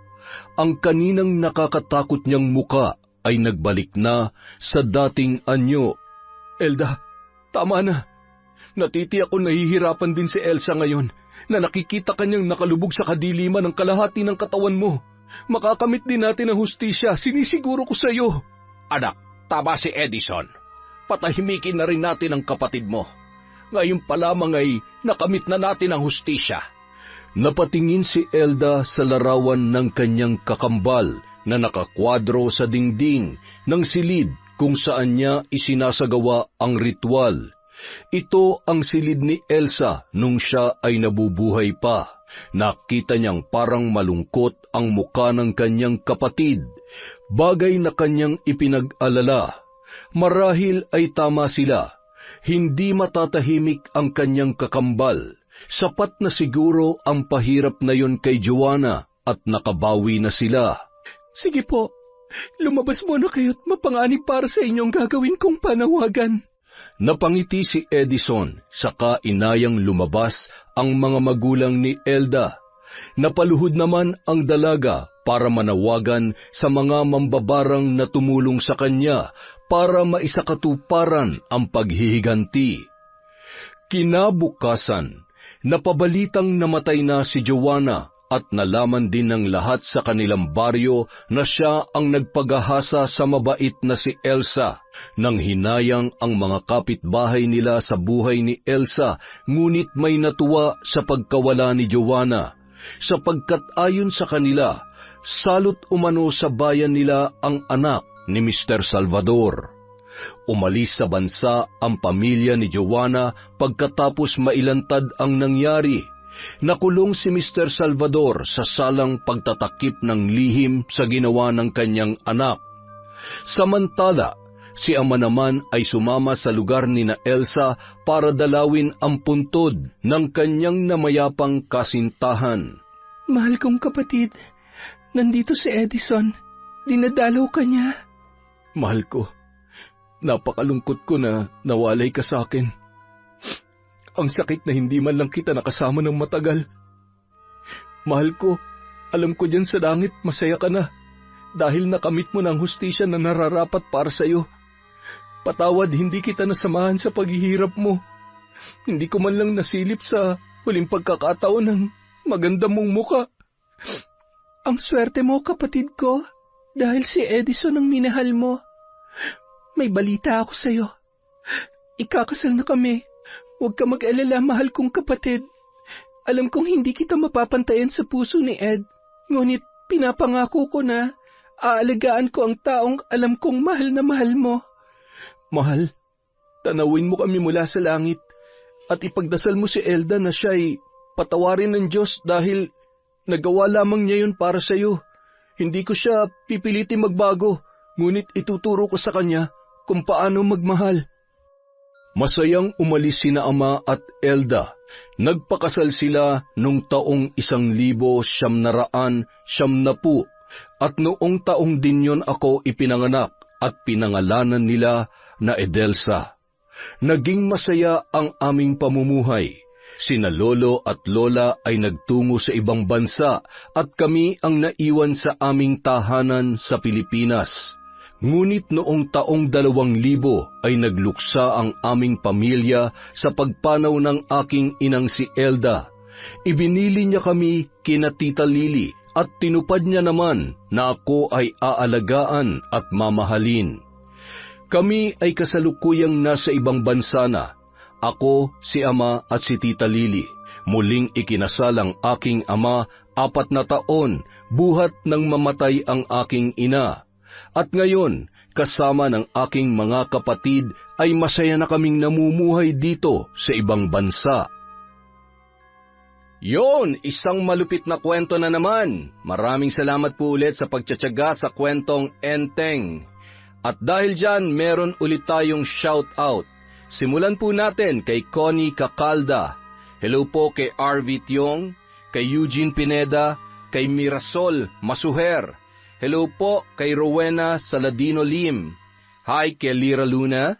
Ang kaninang nakakatakot niyang muka ay nagbalik na sa dating anyo. Elda, tama na. Natitiyak ko nahihirapan din si Elsa ngayon na nakikita kanyang nakalubog sa kadiliman ng kalahati ng katawan mo. Makakamit din natin ang hustisya, sinisiguro ko sa iyo. Anak, tama si Edison. Patahimikin na rin natin ang kapatid mo. Ngayon pa lamang ay nakamit na natin ang hustisya. Napatingin si Elda sa larawan ng kanyang kakambal na nakakwadro sa dingding ng silid kung saan niya isinasagawa ang ritual. Ito ang silid ni Elsa nung siya ay nabubuhay pa. Nakita niyang parang malungkot ang muka ng kanyang kapatid, bagay na kanyang ipinag-alala. Marahil ay tama sila. Hindi matatahimik ang kanyang kakambal. Sapat na siguro ang pahirap na yon kay Joanna at nakabawi na sila. Sige po, lumabas muna kayo't mapanganib para sa inyong gagawin kong panawagan. Napangiti si Edison, saka inayang lumabas ang mga magulang ni Elda. Napaluhod naman ang dalaga para manawagan sa mga mambabarang na tumulong sa kanya para maisakatuparan ang paghihiganti. Kinabukasan, napabalitang namatay na si Joanna at nalaman din ng lahat sa kanilang baryo na siya ang nagpagahasa sa mabait na si Elsa. Nang hinayang ang mga kapitbahay nila sa buhay ni Elsa, ngunit may natuwa sa pagkawala ni Joanna, sapagkat ayon sa kanila, salot umano sa bayan nila ang anak ni Mr. Salvador. Umalis sa bansa ang pamilya ni Joanna pagkatapos mailantad ang nangyari. Nakulong si Mr. Salvador sa salang pagtatakip ng lihim sa ginawa ng kanyang anak. Samantala, si ama naman ay sumama sa lugar ni na Elsa para dalawin ang puntod ng kanyang namayapang kasintahan. Mahal kong kapatid, nandito si Edison. Dinadalaw ka niya. Mahal ko, napakalungkot ko na nawalay ka sa akin. Ang sakit na hindi man lang kita nakasama ng matagal. Mahal ko, alam ko dyan sa langit masaya ka na dahil nakamit mo ng hustisya na nararapat para sa iyo. Patawad, hindi kita nasamahan sa paghihirap mo. Hindi ko man lang nasilip sa huling pagkakataon ng maganda mong muka. Ang swerte mo, kapatid ko, dahil si Edison ang minahal mo. May balita ako sa iyo. Ikakasal na kami. Huwag ka mag-alala, mahal kong kapatid. Alam kong hindi kita mapapantayan sa puso ni Ed, ngunit pinapangako ko na aalagaan ko ang taong alam kong mahal na mahal mo. Mahal, tanawin mo kami mula sa langit at ipagdasal mo si Elda na siya'y patawarin ng Diyos dahil nagawa lamang niya yun para sa iyo. Hindi ko siya pipilitin magbago, ngunit ituturo ko sa kanya kung paano magmahal. Masayang umalis sina ama at Elda. Nagpakasal sila nung taong 1990 at noong taong din yon ako ipinanganak at pinangalanan nila na Edelsa. Naging masaya ang aming pamumuhay. Sina lolo at lola ay nagtungo sa ibang bansa at kami ang naiwan sa aming tahanan sa Pilipinas. Ngunit noong taong 2000 ay nagluksa ang aming pamilya sa pagpanaw ng aking inang si Elda. Ibinili niya kami kina Tita Lily at tinupad niya naman na ako ay aalagaan at mamahalin. Kami ay kasalukuyang nasa ibang bansa na. Ako, si Ama at si Tita Lily. Muling ikinasal ang aking ama 4 na taon buhat nang mamatay ang aking ina. At ngayon, kasama ng aking mga kapatid ay masaya na kaming namumuhay dito sa ibang bansa. Yon, isang malupit na kwento na naman. Maraming salamat po ulit sa pagtsatsaga sa kwentong Enteng. At dahil dyan, meron ulit tayong shout-out. Simulan po natin kay Connie Cacalda. Hello po kay RV Tiong, kay Eugene Pineda, kay Mirasol Masuher. Hello po kay Rowena Saladino Lim. Hi kay Lira Luna,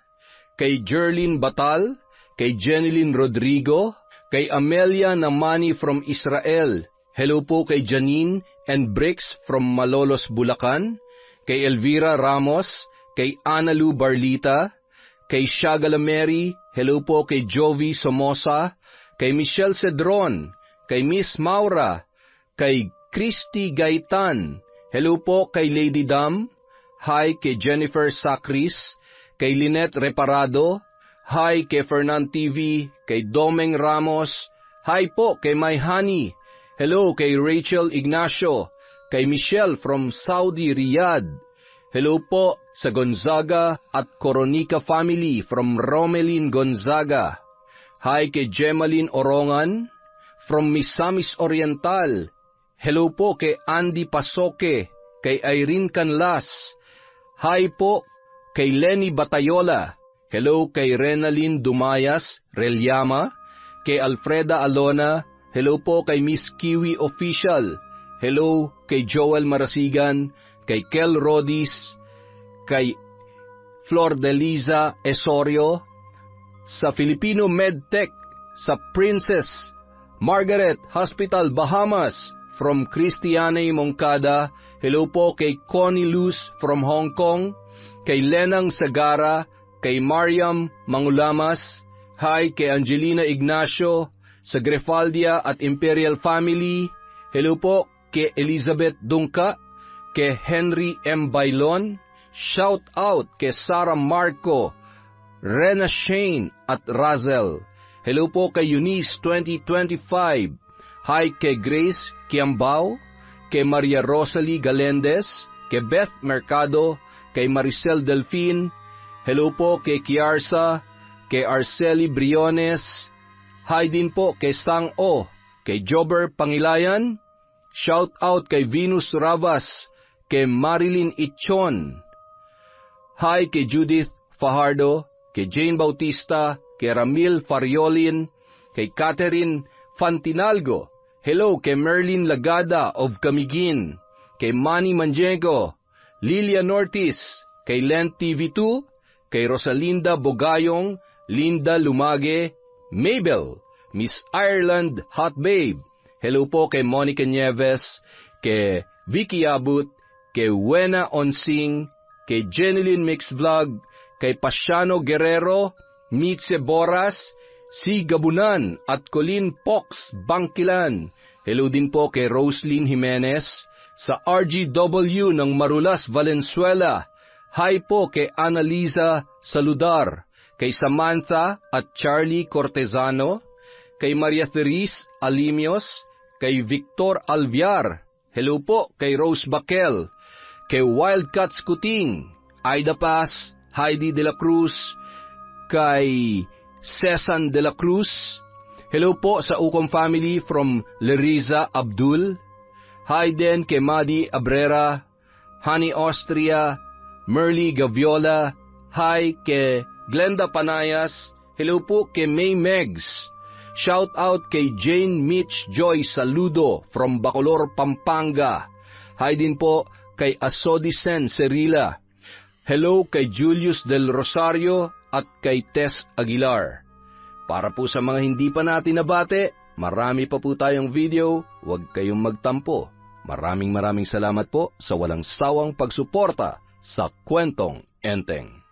kay Jerlyn Batal, kay Jeneline Rodrigo, kay Amelia Namani from Israel. Hello po kay Janine and Bricks from Malolos, Bulacan, kay Elvira Ramos, kay Analu Barlita, kay Shagala Mary. Hello po kay Jovi Somoza, kay Michelle Cedron, kay Miss Maura, kay Christy Gaitan. Hello po kay Lady Dam. Hi kay Jennifer Sacris, kay Lynette Reparado. Hi kay Fernan TV, kay Domeng Ramos. Hi po kay My Honey. Hello kay Rachel Ignacio, kay Michelle from Saudi Riyadh. Hello po sa Gonzaga at Coronica family from Romelin Gonzaga. Hi kay Gemaline Orongan from Misamis Oriental. Hello po kay Andy Pasoke, kay Irene Canlas. Hi po kay Lenny Batayola. Hello kay Renalyn Dumayas Relyama, kay Alfreda Alona. Hello po kay Miss Kiwi Official. Hello kay Joel Marasigan, kay Kel Rodis, kay Flor Deliza Esorio, sa Filipino MedTech, sa Princess Margaret Hospital Bahamas, from Cristiane Moncada. Hello po kay Connie Luz from Hong Kong, kay Lenang Sagara, kay Mariam Mangulamas. Hi kay Angelina Ignacio, sa Grefaldia at Imperial Family. Hello po kay Elizabeth Dungka, kay Henry M. Bailon. Shout out kay Sarah Marco, Rena Shane at Razel. Hello po kay Eunice 2025. Hi kay Grace Kiambao, kay Maria Rosalie Galendez, kay Beth Mercado, kay Maricel Delfin. Hello po kay Kiarsa, kay Arceli Briones. Hi din po kay Sang O, kay Jobber Pangilayan. Shout out kay Venus Ravas, kay Marilyn Ichon. Hi kay Judith Fajardo, kay Jane Bautista, kay Ramil Fariolin, kay Catherine Fantinalgo. Hello kay Merlin Lagada of Camiguin, kay Manny Manjego, Lilian Ortiz, kay Len TV2, kay Rosalinda Bogayong, Linda Lumage, Mabel, Miss Ireland Hot Babe. Hello po kay Monica Nieves, kay Vicky Abut, kay Wena Onsing, kay Jeneline Mix Vlog, kay Pasiano Guerrero, Mitze Boras, si Gabunan at Colin Pox Bangkilan. Hello din po kay Roslyn Jimenez, sa RGW ng Marulas, Valenzuela. Hi po kay Annalisa Saludar, kay Samantha at Charlie Cortezano, kay Maria Therese Alimios, kay Victor Alviar. Hello po kay Rose Bakel, kay Wildcats Kuting, Aida Paz, Heidi de la Cruz, kay Cesan de la Cruz. Hello po sa Ucom family from Leriza Abdul. Hi din kay Madi Abrera, Honey Austria, Merly Gaviola. Hi kay Glenda Panayas. Hello po kay May Megs. Shout out kay Jane Mitch Joy Saludo from Bacolor, Pampanga. Hi din po kay Asodisen Cerila. Hello kay Julius Del Rosario at kay Tess Aguilar. Para po sa mga hindi pa natin nabate, marami pa po tayong video, huwag kayong magtampo. Maraming salamat po sa walang sawang pagsuporta sa Kwentong Enteng.